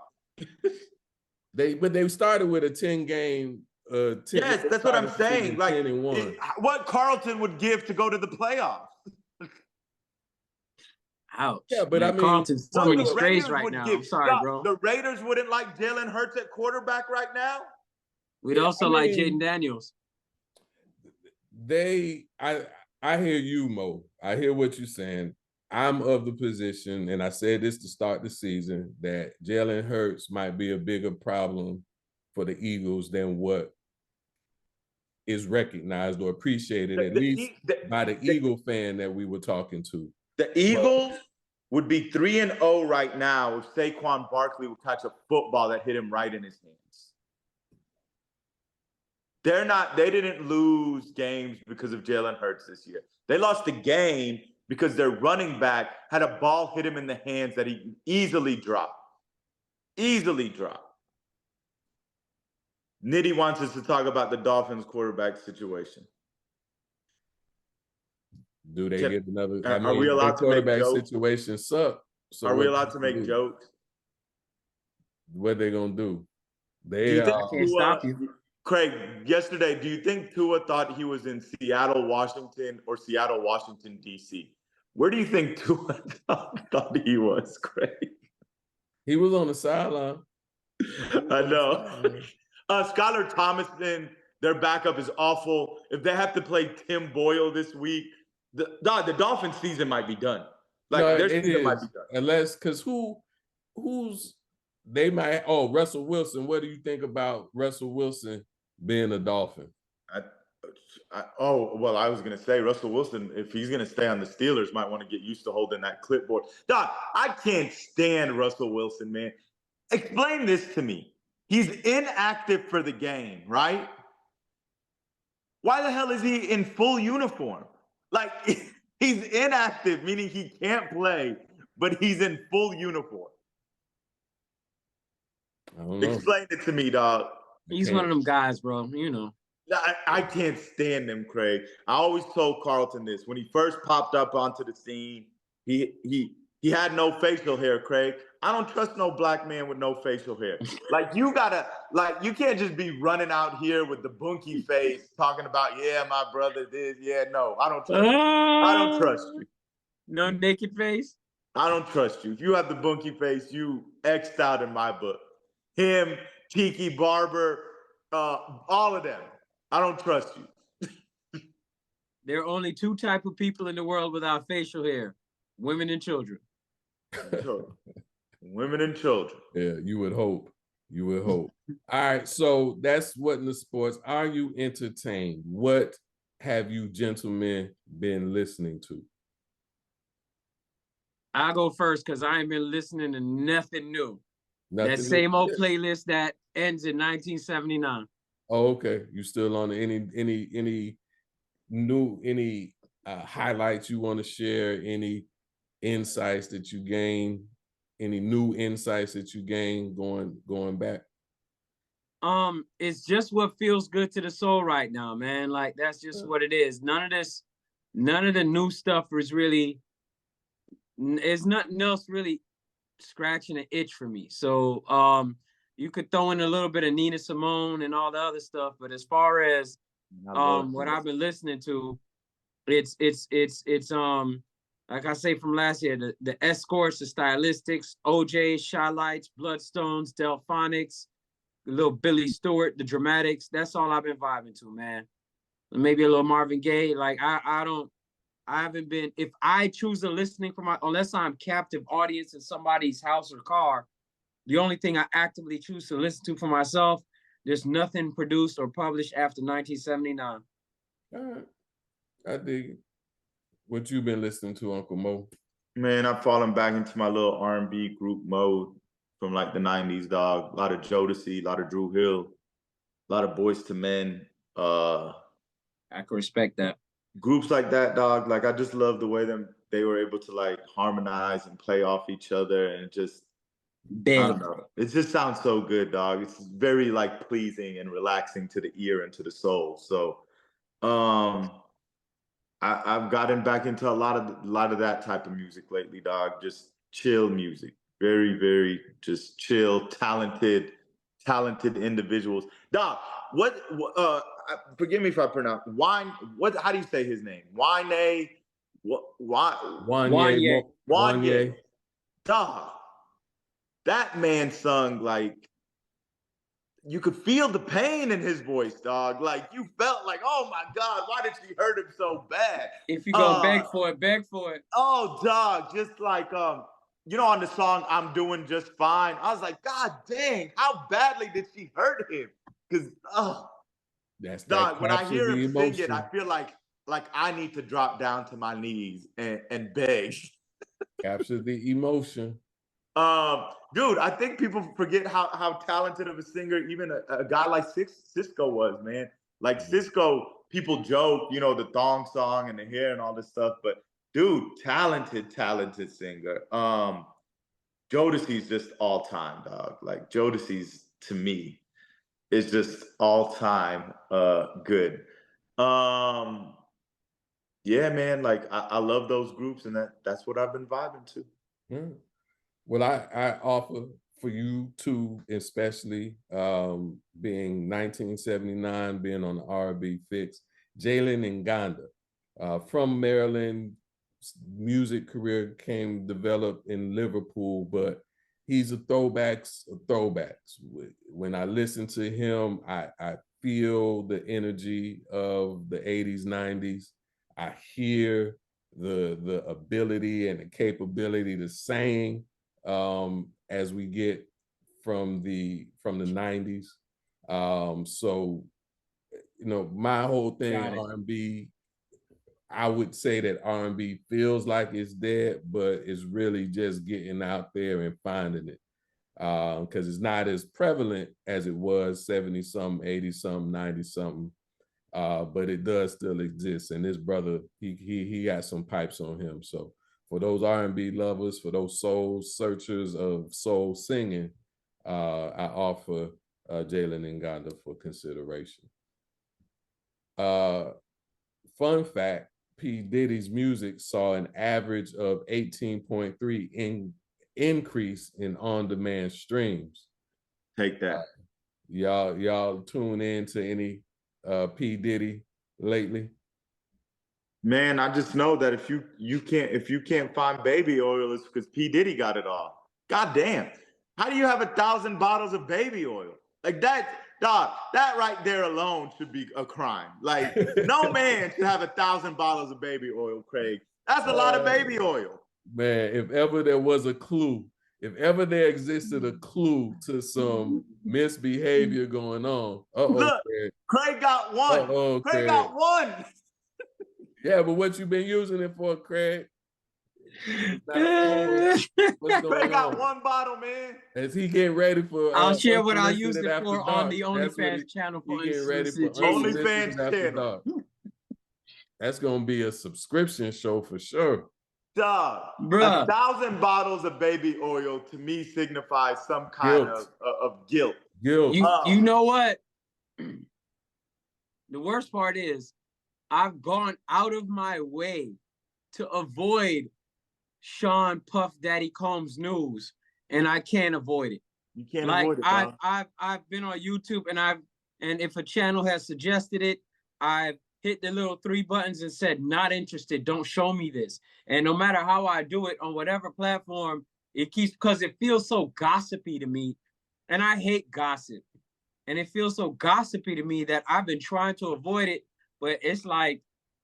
They started with a 10-game. Yes, that's what I'm saying. Like 10-1. what Carlton would give to go to the playoffs. Ouch. Yeah, but man, I mean, Carlton's so many strays right would now. give. I'm sorry, Doc, bro. The Raiders wouldn't like Jalen Hurts at quarterback right now. We'd also like Jaden Daniels. I hear you, Mo. I hear what you're saying. I'm of the position, and I said this to start the season, that Jalen Hurts might be a bigger problem for the Eagles than what is recognized or appreciated, at least by the Eagle fan that we were talking to. The Eagles would be 3-0 right now if Saquon Barkley would catch a football that hit him right in his hands. They didn't lose games because of Jalen Hurts this year. They lost the game because their running back had a ball hit him in the hands that he easily dropped. Easily dropped. Nitty wants us to talk about the Dolphins quarterback situation. Do they get another? Are we allowed to make jokes? Situation suck. So are we allowed to make jokes? What they gonna do? Can't stop you. Craig, yesterday, do you think Tua thought he was in Seattle, Washington, or Seattle, Washington, D.C.? Where do you think Tua thought he was, Craig? He was on the sideline. I know. Skylar Thomason, their backup is awful. If they have to play Tim Boyle this week, the Dolphins season might be done. Their season might be done. Unless, because they might, Russell Wilson. What do you think about Russell Wilson being a Dolphin? I was going to say Russell Wilson, if he's going to stay on the Steelers, might want to get used to holding that clipboard. Doc, I can't stand Russell Wilson, man. Explain this to me. He's inactive for the game, right? Why the hell is he in full uniform? Like, he's inactive, meaning he can't play, but he's in full uniform. I don't know. Explain it to me, dog. He's one of them guys, bro. You know. I can't stand him, Craig. I always told Carlton this. When he first popped up onto the scene, he had no facial hair, Craig. I don't trust no black man with no facial hair. Like, you can't just be running out here with the bunky face talking about, yeah, my brother did. Yeah, no, I don't trust you. I don't trust you. No naked face? I don't trust you. If you have the bunky face, you X'd out in my book. Him, Tiki Barber, all of them. I don't trust you. There are only two type of people in the world without facial hair: women and children. Women and children. Yeah, you would hope. You would hope. All right, so that's what in the sports. Are you entertained? What have you gentlemen been listening to? I'll go first because I ain't been listening to nothing new. Nothing that same old new. playlist that ends in 1979. Oh, okay. You still on any new highlights you want to share? Any insights that you gain? Any new insights that you gain going back? It's just what feels good to the soul right now, man. Like, that's just what it is. None of the new stuff is really, there's nothing else really scratching an itch for me. So you could throw in a little bit of Nina Simone and all the other stuff, but as far as what I've been listening to, it's like I say from last year, the Escorts, the Stylistics, OJ, Shy Lights, Bloodstones, Delphonics, little Billy Stewart, the Dramatics. That's all I've been vibing to, man. Maybe a little Marvin Gaye. Like, I haven't been, if I choose to listening for unless I'm captive audience in somebody's house or car, the only thing I actively choose to listen to for myself, there's nothing produced or published after 1979. All right. I dig it. What you been listening to, Uncle Mo? Man, I've fallen back into my little R&B group mode from like the 90s, dog. A lot of Jodeci, a lot of Drew Hill, a lot of Boyz II Men. I can respect that. Groups like that, dog. Like, I just love the way they were able to like harmonize and play off each other, and just, I don't know. It just sounds so good, dog. It's very like pleasing and relaxing to the ear and to the soul. So, I've gotten back into a lot of that type of music lately, dog. Just chill music, very, very just chill, talented individuals, dog. Forgive me if I pronounce Wine. How do you say his name? Wanye. Wanye. Dog. That man sung like, you could feel the pain in his voice, dog. Like, you felt like, oh my God, why did she hurt him so bad? If you go beg for it, beg for it. Oh, dog, just like, on the song "I'm Doing Just Fine," I was like, God dang, how badly did she hurt him? Because, that's dog, when I hear him sing it, I emotion. feel like I need to drop down to my knees and beg. Capture the emotion. Dude, I think people forget how talented of a singer even a guy like Cisco was, man. Like, Cisco, people joke, the thong song and the hair and all this stuff, but dude, talented singer. Jodeci's just all time, dog. Like, Jodeci's, to me, is just all time good. Yeah, man, like, I love those groups, and that's what I've been vibing to. Yeah. Well, I offer for you too, especially being 1979, being on the R&B fix, Jalen Nganda, from Maryland, music career developed in Liverpool, but he's a throwbacks of throwbacks. When I listen to him, I feel the energy of the 80s, 90s. I hear the ability and the capability to sing as we get from the 90s. So, my whole thing, R&B, I would say that R&B feels like it's dead, but it's really just getting out there and finding it. because it's not as prevalent as it was 70-something, 80-something, 90-something. But it does still exist. And this brother, he got some pipes on him. So for those R&B lovers, for those soul searchers of soul singing, I offer Jalen Nganda for consideration. Fun fact, P. Diddy's music saw an average of 18.3 increase in on-demand streams. Take that. Y'all tune in to any P. Diddy lately? Man, I just know that if you can't find baby oil, it's because P. Diddy got it all. God damn. How do you have 1,000 bottles of baby oil? Like that, dog, that right there alone should be a crime. Like, no man should have 1,000 bottles of baby oil, Craig. That's a lot of baby oil. Man, if ever there was a clue, if ever there existed a clue to some misbehavior going on, look, Craig got one. Craig got one. Yeah, but what you been using it for, Craig? Craig got one bottle, man. As he getting ready for, I'll share what I used it for on the OnlyFans channel. He getting ready for OnlyFans channel. That's gonna be a subscription show for sure. Dog, bruh. 1,000 bottles of baby oil to me signifies some kind of guilt. Guilt. You know what? The worst part is, I've gone out of my way to avoid Sean Puff Daddy Combs news, and I can't avoid it. You can't avoid it, dog. I've been on YouTube, and if a channel has suggested it, I've hit the little 3 buttons and said, not interested, don't show me this. And no matter how I do it on whatever platform, it keeps, because it feels so gossipy to me. And I hate gossip. And it feels so gossipy to me that I've been trying to avoid it, but it's like,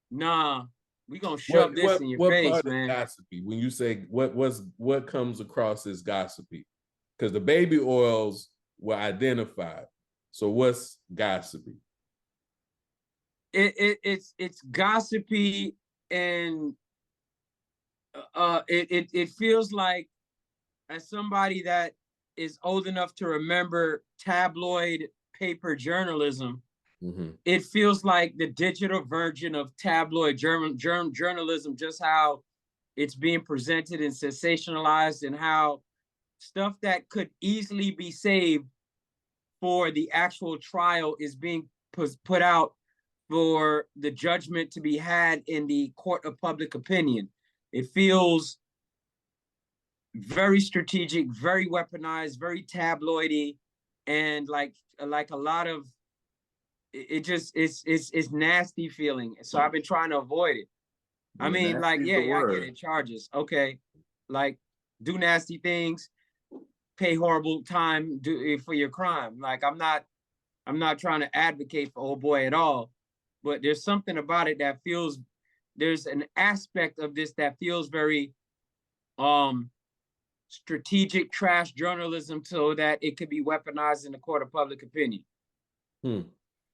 nah, we gonna shove this in your face, part man. Gossipy? When you say what comes across as gossipy? Because the baby oils were identified. So what's gossipy? It's gossipy, and it feels like, as somebody that is old enough to remember tabloid paper journalism, it feels like the digital version of tabloid journalism, just how it's being presented and sensationalized, and how stuff that could easily be saved for the actual trial is being put out for the judgment to be had in the court of public opinion. It feels very strategic, very weaponized, very tabloidy, and like a lot of it's nasty feeling. So I've been trying to avoid it. I mean, like, yeah, I get it, charges. Okay, like, do nasty things, pay horrible time for your crime. Like, I'm not trying to advocate for old boy at all, but there's something about it that feels, there's an aspect of this that feels very strategic trash journalism, so that it could be weaponized in the court of public opinion.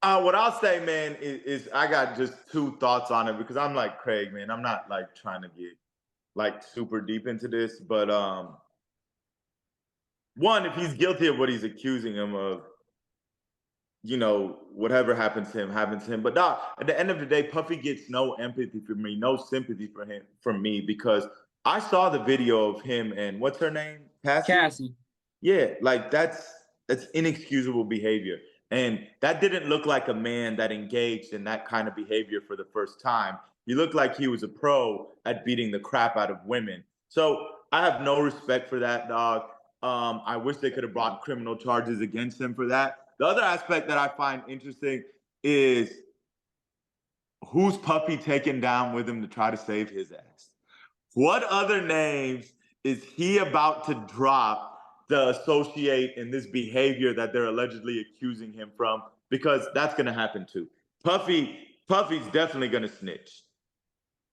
What I'll say, man, is I got just 2 thoughts on it, because I'm like Craig, man. I'm not like trying to get like super deep into this, but one, if he's guilty of what he's accusing him of, you know, whatever happens to him. But nah, at the end of the day, Puffy gets no empathy from me, no sympathy for him from me, because I saw the video of him and what's her name? Cassie. Yeah, like that's inexcusable behavior. And that didn't look like a man that engaged in that kind of behavior for the first time. He looked like he was a pro at beating the crap out of women. So I have no respect for that, dog. I wish they could have brought criminal charges against him for that. The other aspect that I find interesting is, who's Puffy taking down with him to try to save his ass? What other names is he about to drop to associate in this behavior that they're allegedly accusing him from? Because that's going to happen too. Puffy's definitely going to snitch.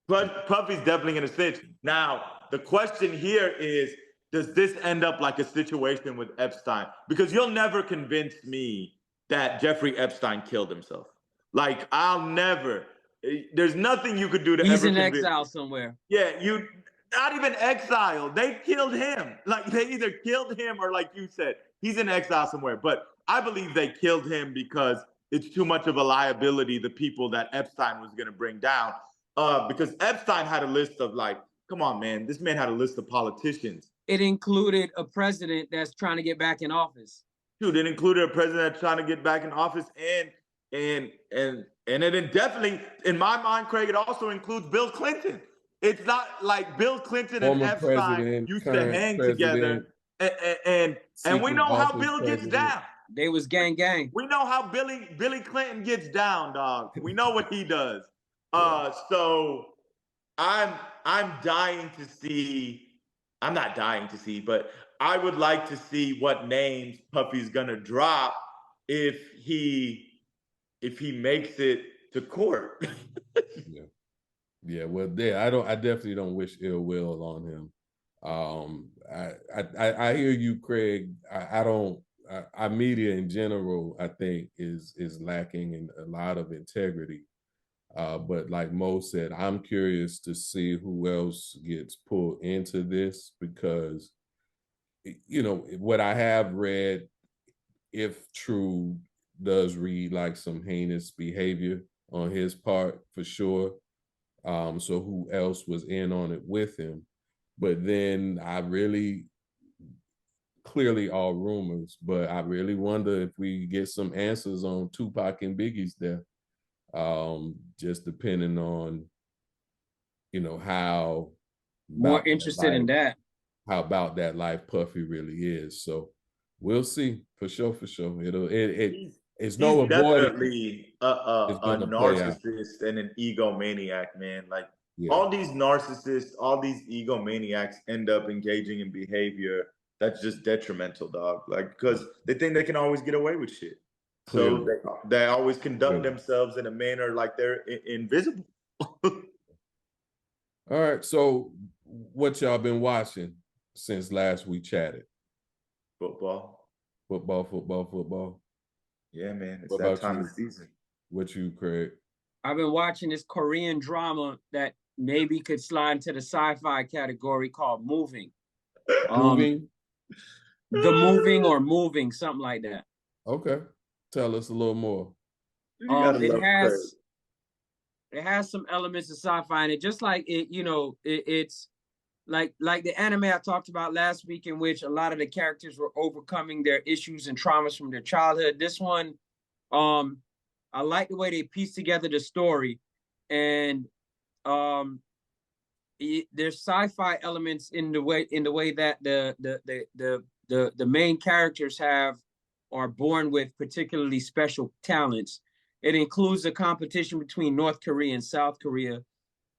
Puffy's definitely going to snitch. Now, the question here is, does this end up like a situation with Epstein? Because you'll never convince me that Jeffrey Epstein killed himself. Like, I'll never. There's nothing you could do to He's ever in convince exile somewhere. Yeah, not even exiled. They killed him. Like they either killed him or, like you said, he's in exile somewhere. But I believe they killed him because it's too much of a liability, the people that Epstein was going to bring down. Because Epstein had a list of, like, come on, man, this man had a list of politicians. It included a president that's trying to get back in office. Dude, it included a president trying to get back in office, and it definitely, in my mind, Craig, it also includes Bill Clinton. It's not like Bill Clinton and Epstein used to hang together, and we know how Bill gets down. They was gang. We know how Billy Clinton gets down, dog. We know what he does. So I'm dying to see. I'm not dying to see, but I would like to see what names Puffy's gonna drop if he makes it to court. Yeah. Well, I definitely don't wish ill will on him. I hear you, Craig. Our media in general, I think, is lacking in a lot of integrity. But like Mo said, I'm curious to see who else gets pulled into this, because, you know, what I have read, if true, does read like some heinous behavior on his part for sure. So who else was in on it with him? But then clearly all rumors, but I really wonder if we get some answers on Tupac and Biggie's death. Just depending on, you know, how More interested in that. How about that life Puffy really is. So we'll see for sure. It's no avoiding. Definitely a narcissist and an egomaniac, man. Like all these narcissists, all these egomaniacs end up engaging in behavior that's just detrimental, dog. Like, because they think they can always get away with shit. Clearly. So they always conduct themselves in a manner like they're invisible. All right. So what y'all been watching since last we chatted? Football. Yeah, man. It's that time of season. What you, Craig? I've been watching this Korean drama that maybe could slide into the sci-fi category called Moving. Moving? The Moving or Moving, something like that. Okay. Tell us a little more. It has some elements of sci-fi in it, just like it, you know, it's like the anime I talked about last week, in which a lot of the characters were overcoming their issues and traumas from their childhood. This one, I like the way they piece together the story, and there's sci-fi elements in the way that the main characters are born with particularly special talents. It includes a competition between North Korea and South Korea,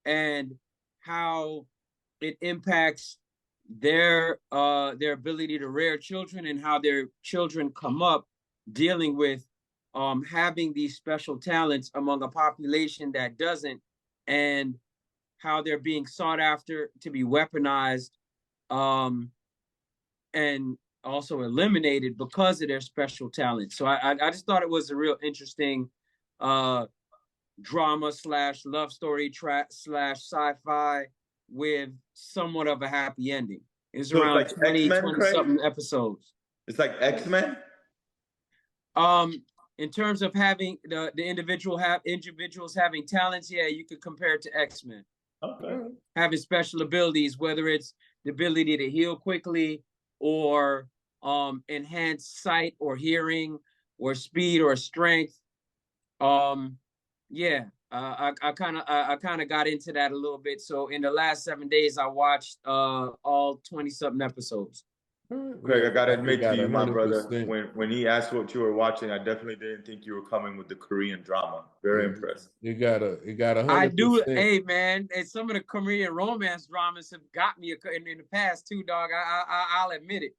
and how it impacts their ability to rear children, and how their children come up dealing with having these special talents among a population that doesn't, and how they're being sought after to be weaponized and also eliminated because of their special talents. So I just thought it was a real interesting drama / love story / sci-fi with somewhat of a happy ending. It's so around it's like 20 something episodes. It's like X-Men? In terms of having the individuals having talents, yeah, you could compare it to X-Men. Okay. Having special abilities, whether it's the ability to heal quickly, or enhanced sight or hearing, or speed or strength. I kind of got into that a little bit. So in the last 7 days, I watched all 20 something episodes. Greg, I gotta admit to you, my brother, when he asked what you were watching, I definitely didn't think you were coming with the Korean drama. Very impressed. You got 100%. I do. Hey, man, and some of the Korean romance dramas have got me in the past too, dog. I'll admit it.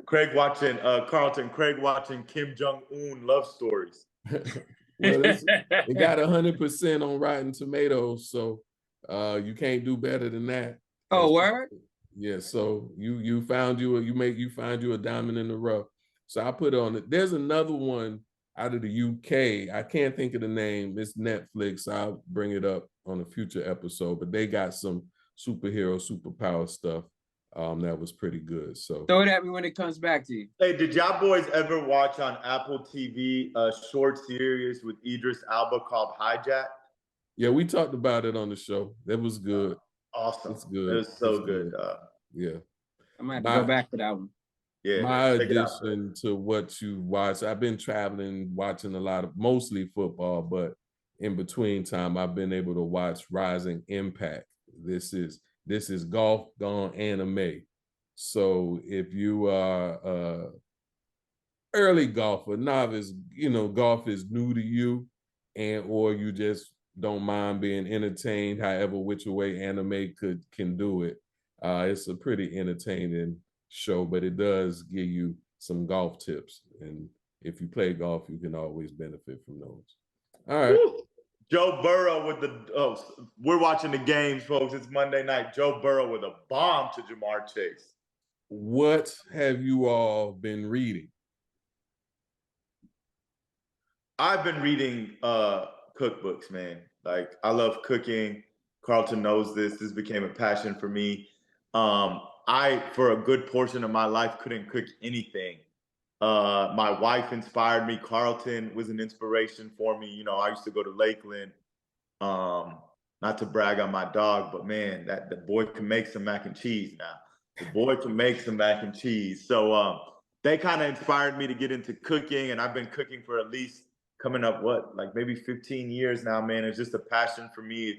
Craig watching Carlton. Craig watching Kim Jong-un love stories. Well, it got 100% on Rotten Tomatoes, so you can't do better than that. Oh, word? Yeah, so you found you a diamond in the rough. So I put on it. There's another one out of the UK. I can't think of the name. It's Netflix. I'll bring it up on a future episode. But they got some superhero, superpower stuff. That was pretty good. So Throw it at me when it comes back to you. Hey, did y'all boys ever watch on Apple TV a short series with Idris Elba called Hijack? yeah, we talked about it on the show. That was good. Awesome. It's good. It was so It's good. Yeah. I'm gonna have to go back to that one. Yeah. My check it out, addition to what you watch, I've been traveling, watching a lot of mostly football, but in between time, I've been able to watch Rising Impact. This is golf gone anime. So if you are early golfer, novice, golf is new to you, and or you just don't mind being entertained, however which way anime can do it. It's a pretty entertaining show, but it does give you some golf tips. And if you play golf, you can always benefit from those. All right. Woo! Joe Burrow with we're watching the games, folks. It's Monday night. Joe Burrow with a bomb to Jamar Chase. What have you all been reading? I've been reading cookbooks, man. Like, I love cooking. Carlton knows this. This became a passion for me. I, for a good portion of my life, couldn't cook anything. My wife inspired me. Carlton was an inspiration for me. I used to go to Lakeland. Not to brag on my dog, but man, the boy can make some mac and cheese now. The boy can make some mac and cheese. So they kind of inspired me to get into cooking, and I've been cooking for at least coming up, like maybe 15 years now, man. It's just a passion for me.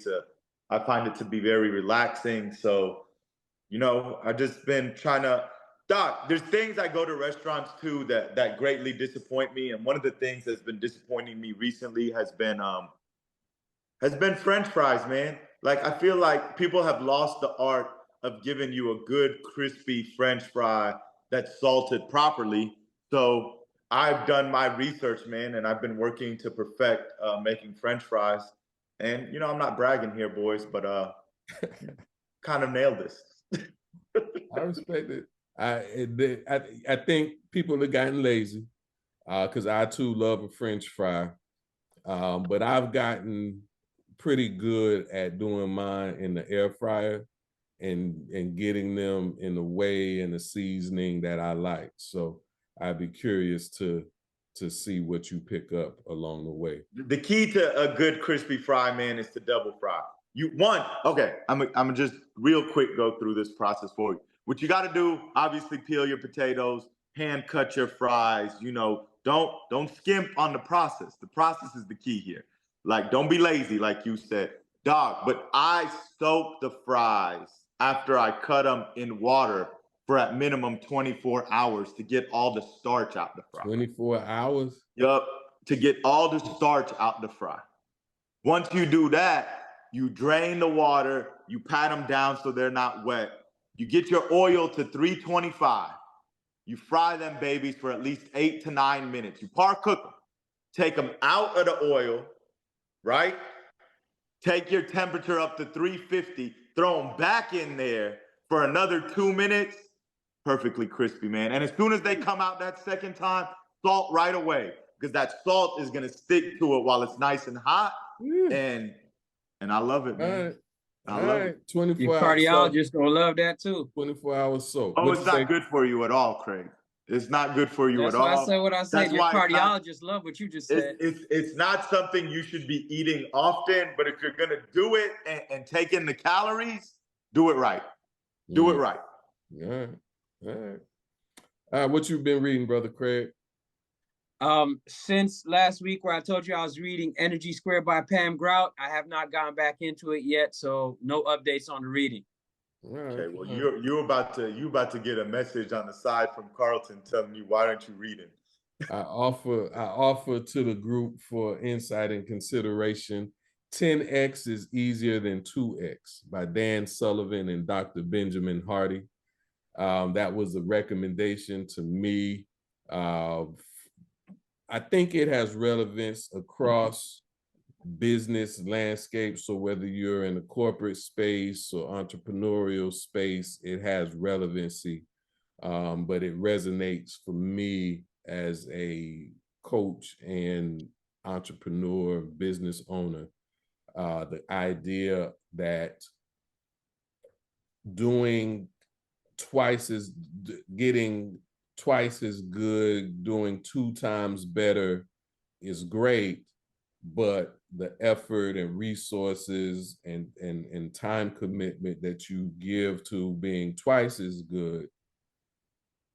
I find it to be very relaxing. So, I've just been trying to, Doc, there's things I go to restaurants too that greatly disappoint me. And one of the things that's been disappointing me recently has been French fries, man. Like, I feel like people have lost the art of giving you a good, crispy French fry that's salted properly. So I've done my research, man, and I've been working to perfect making French fries. And, I'm not bragging here, boys, but kind of nailed this. I respect it. I think people have gotten lazy because I too love a French fry. But I've gotten pretty good at doing mine in the air fryer and getting them in the way and the seasoning that I like. So I'd be curious to see what you pick up along the way. The key to a good crispy fry, man, is to double fry. I'm gonna just real quick go through this process for you. What you got to do, obviously, peel your potatoes, hand cut your fries. Don't skimp on the process. The process is the key here. Like, don't be lazy, like you said, dog. But I soak the fries after I cut them in water for at minimum 24 hours to get all the starch out the fry. 24 hours? Yup, to get all the starch out the fry. Once you do that, you drain the water, you pat them down so they're not wet. You get your oil to 325. You fry them babies for at least 8 to 9 minutes. You par cook them. Take them out of the oil, right? Take your temperature up to 350. Throw them back in there for another 2 minutes. Perfectly crispy, man. And as soon as they come out that second time, salt right away, because that salt is gonna stick to it while it's nice and hot. And I love it, man. All right. I love it. 24 Your hours. cardiologist gonna love that too. 24 hours soak. Oh, it's not good for you at all, Craig. It's not good for you That's at why all. I said what I said. That's Your why cardiologist love what you just said. It's not something you should be eating often, but if you're gonna do it and take in the calories, do it right. Do it right. All right. All right. What you been reading, Brother Craig? Since last week where I told you I was reading Energy Squared by Pam Grout, I have not gone back into it yet, so no updates on the reading. Okay, well, you're about to get a message on the side from Carlton telling you why aren't you reading? I offer to the group for insight and consideration 10X is Easier Than 2X by Dan Sullivan and Dr. Benjamin Hardy. That was a recommendation to me. I think it has relevance across business landscape. So whether you're in a corporate space or entrepreneurial space, it has relevancy. But it resonates for me as a coach and entrepreneur, business owner. The idea that doing getting twice as good, doing 2 times better is great, but the effort and resources and time commitment that you give to being twice as good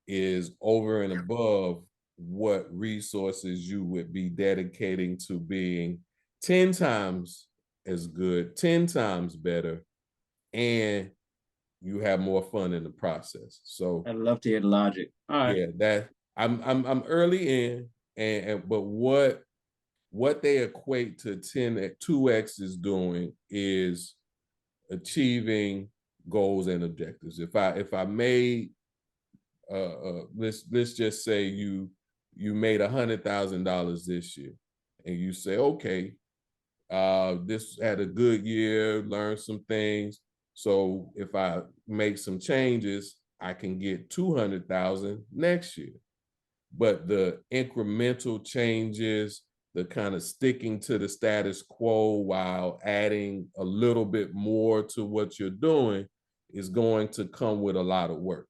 is over and above what resources you would be dedicating to being 10 times as good, 10 times better, and you have more fun in the process. So I'd love to hear the logic. All right. yeah, that I'm early in, but what they equate to 2x is doing is achieving goals and objectives. If I made let's just say you made $100,000 this year, and you say, okay, this had a good year, learned some things. So if I make some changes, I can get 200,000 next year. But the incremental changes, the kind of sticking to the status quo while adding a little bit more to what you're doing is going to come with a lot of work.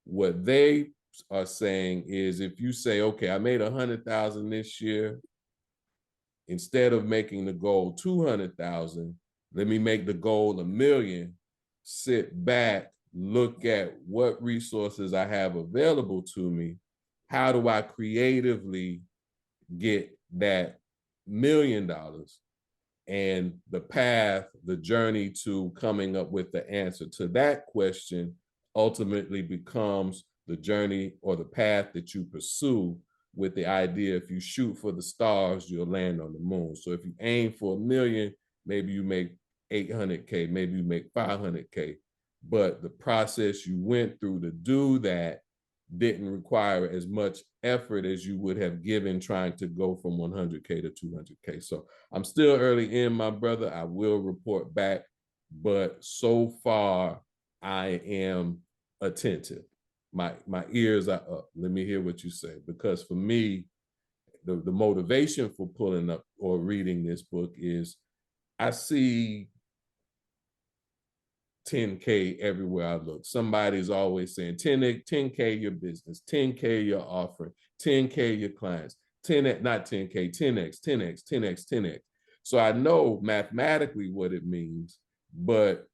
What they are saying is, if you say, okay, I made 100,000 this year, instead of making the goal 200,000, let me make the goal 1,000,000, sit back, look at what resources I have available to me. How do I creatively get that $1,000,000? And the path, the journey to coming up with the answer to that question ultimately becomes the journey or the path that you pursue, with the idea, if you shoot for the stars, you'll land on the moon. So if you aim for 1,000,000, maybe you make 800K, maybe you make 500K. But the process you went through to do that didn't require as much effort as you would have given trying to go from 100K to 200K. So I'm still early in, my brother. I will report back, but so far I am attentive. My ears are up. Let me hear what you say, because for me, the motivation for pulling up or reading this book is I see 10K everywhere I look. Somebody's always saying 10K your business, 10K your offering, 10K your clients, 10X, not 10K, 10X, 10X, 10X, 10X. So I know mathematically what it means, but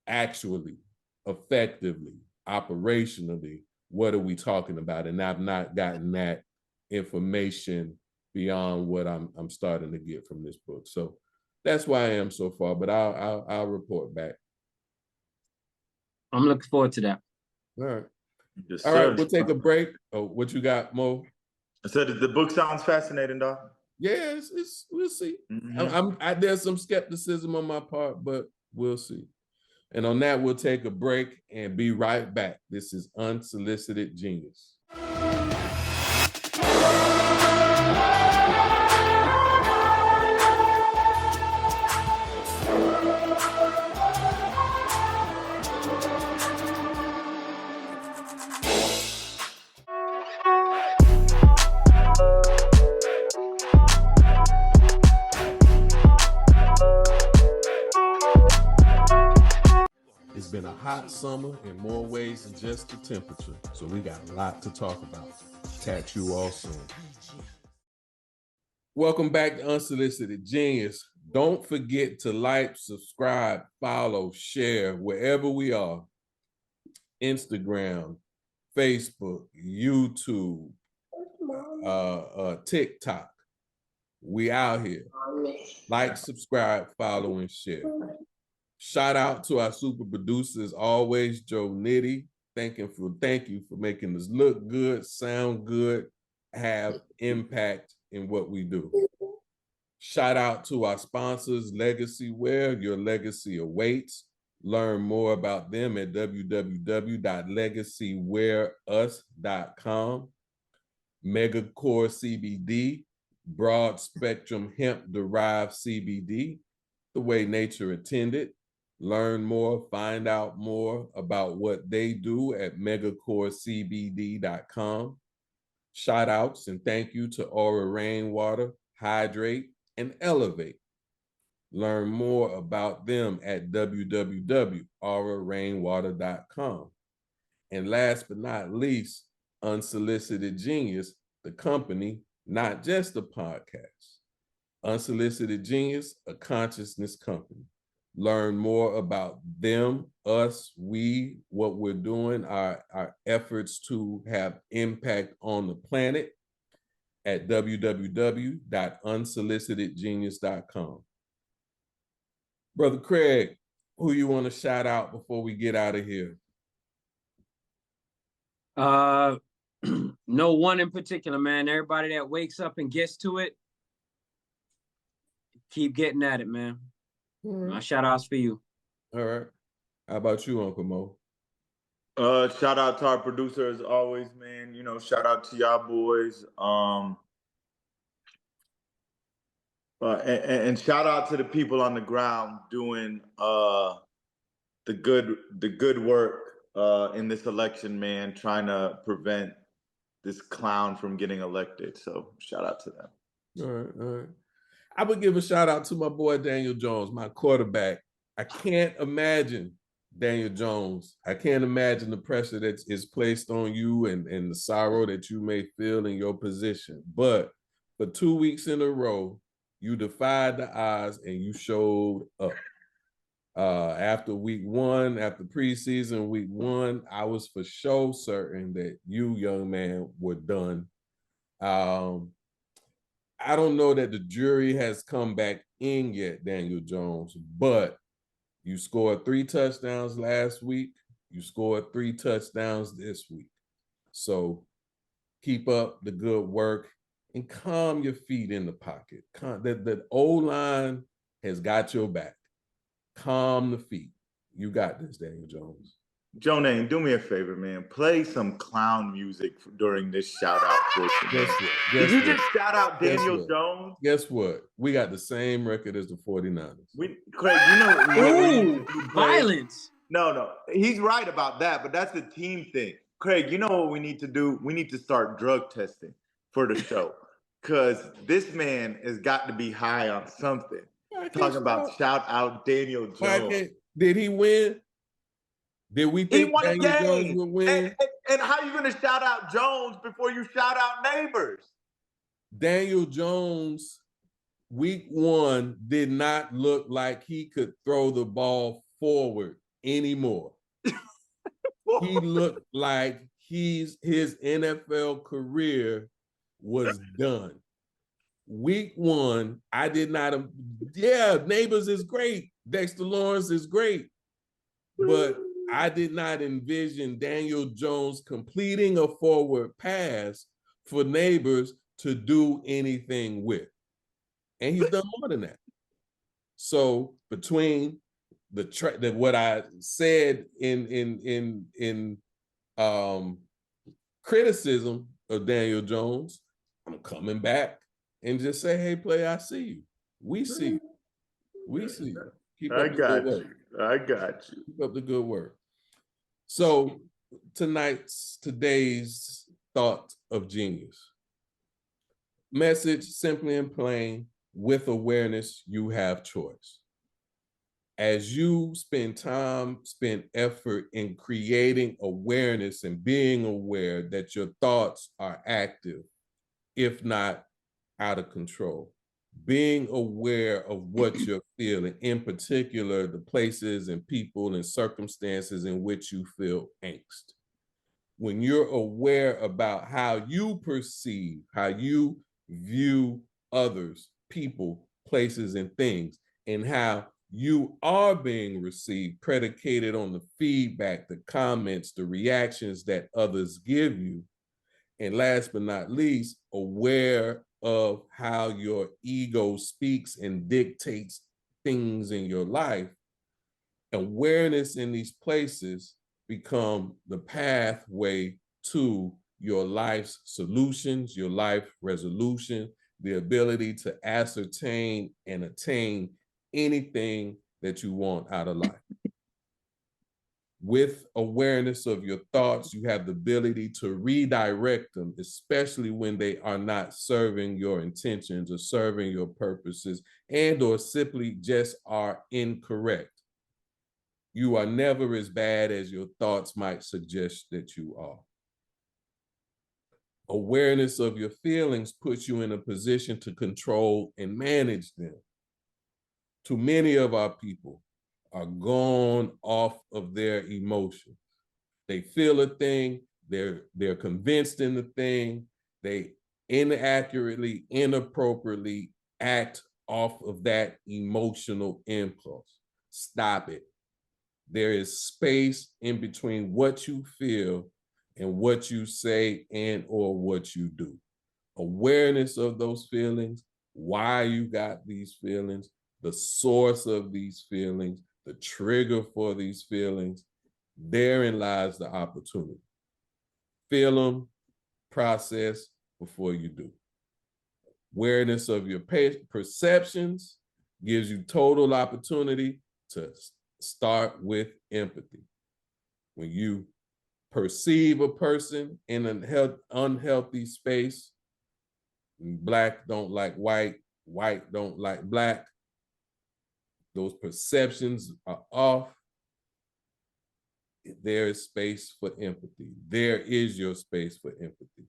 actually, effectively, operationally, what are we talking about? And I've not gotten that information beyond what I'm starting to get from this book. So that's why I am so far, but I'll report back. I'm looking forward to that. All right. Yes, All right, sir. we'll take a break. Oh, what you got, Mo? I said the book sounds fascinating, dog. Yeah, it's we'll see. Mhm. There's some skepticism on my part, but we'll see. And on that, we'll take a break and be right back. This is Unsolicited Genius. It's been a hot summer in more ways than just the temperature, so we got a lot to talk about. Catch you all soon. Welcome back to Unsolicited Genius. Don't forget to like, subscribe, follow, share wherever we are. Instagram, Facebook, YouTube, TikTok. We out here. Like, subscribe, follow, and share. Shout out to our super producers, always, Joe Nitty. Thank you for making us look good, sound good, have impact in what we do. Shout out to our sponsors, Legacy Wear. Your legacy awaits. Learn more about them at www.legacywearus.com. Megacore CBD, broad spectrum hemp derived CBD, the way nature intended. Learn more, find out more about what they do at megacorecbd.com. Shout outs and thank you to Aura Rainwater, Hydrate, and Elevate. Learn more about them at www.aurarainwater.com. And last but not least, Unsolicited Genius, the company, not just a podcast. Unsolicited Genius, a consciousness company. Learn more about them, us, we, what we're doing, our efforts to have impact on the planet at www.unsolicitedgenius.com. Brother Craig, who you want to shout out before we get out of here? No one in particular, man. Everybody that wakes up and gets to it, keep getting at it, man. My shout outs for you. All right. How about you, Uncle Mo? Shout out to our producer as always, man. You know, shout out to y'all boys. And shout out to the people on the ground doing the good work in this election, man, trying to prevent this clown from getting elected. So shout out to them. All right, all right. I would give a shout out to my boy Daniel Jones, my quarterback. I can't imagine Daniel Jones. I can't imagine the pressure that is placed on you and the sorrow that you may feel in your position. But for 2 weeks in a row, you defied the odds and you showed up. After week one, after preseason week one, I was for sure certain that you, young man, were done. I don't know that the jury has come back in yet, Daniel Jones, but you scored 3 touchdowns last week. You scored 3 touchdowns this week. So keep up the good work and calm your feet in the pocket. The O-line has got your back. Calm the feet. You got this, Daniel Jones. Jonah, do me a favor, man. Play some clown music during this shout out portion. Guess what? Did you just shout out Daniel Jones? Guess what? We got the same record as the 49ers. Craig, you know what Ooh, violence. No, he's right about that, but that's the team thing. Craig, you know what we need to do? We need to start drug testing for the show. Because this man has got to be high on something. Talking about shout out Daniel Jones. Did he win? Did we think Daniel Jones would win? And how are you going to shout out Jones before you shout out neighbors? Daniel Jones, week one, did not look like he could throw the ball forward anymore. He looked like his NFL career was done. Week one, I did not. Neighbors is great. Dexter Lawrence is great. But I did not envision Daniel Jones completing a forward pass for Neighbors to do anything with. And he's done more than that. So between what I said in criticism of Daniel Jones, I'm coming back and just say, hey, player, I see you. We see you. We see you. Keep up the good work. I got you. Keep up the good work. So today's thought of genius. Message simply and plain, with awareness, you have choice. As you spend effort in creating awareness and being aware that your thoughts are active, if not out of control. Being aware of what you're feeling, in particular, the places and people and circumstances in which you feel angst. When you're aware about how you perceive, how you view others, people, places, and things, and how you are being received, predicated on the feedback, the comments, the reactions that others give you. And last but not least, aware of how your ego speaks and dictates things in your life. Awareness in these places become the pathway to your life's solutions, your life resolution, the ability to ascertain and attain anything that you want out of life. With awareness of your thoughts, you have the ability to redirect them, especially when they are not serving your intentions or serving your purposes, and or simply just are incorrect. You are never as bad as your thoughts might suggest that you are. Awareness of your feelings puts you in a position to control and manage them. Too many of our people are gone off of their emotions. They feel a thing, they're convinced in the thing, they inaccurately, inappropriately act off of that emotional impulse. Stop it. There is space in between what you feel and what you say and or what you do. Awareness of those feelings, why you got these feelings, the source of these feelings, the trigger for these feelings, therein lies the opportunity. Feel them, process before you do. Awareness of your perceptions gives you total opportunity to start with empathy. When you perceive a person in an unhealthy space, Black don't like white, white don't like Black, those perceptions are off, there is space for empathy. There is your space for empathy.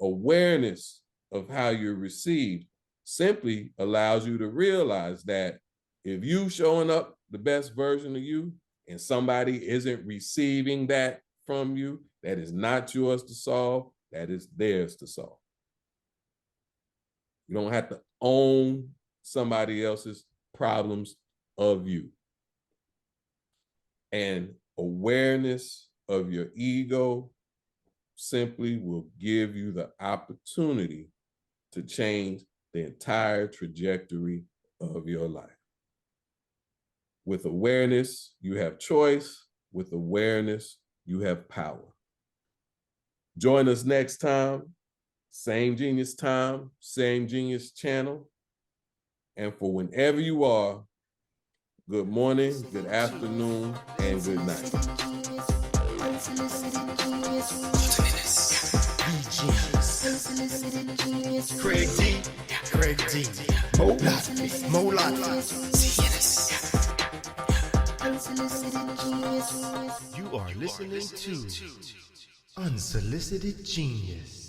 Awareness of how you're received simply allows you to realize that if you showing up the best version of you and somebody isn't receiving that from you, that is not yours to solve, that is theirs to solve. You don't have to own somebody else's problems of you. And awareness of your ego simply will give you the opportunity to change the entire trajectory of your life. With awareness, you have choice. With awareness, you have power. Join us next time, same genius time, same genius channel. And for whenever you are, good morning, good afternoon, and good night. Craig D, Molat. You are listening to Unsolicited Genius.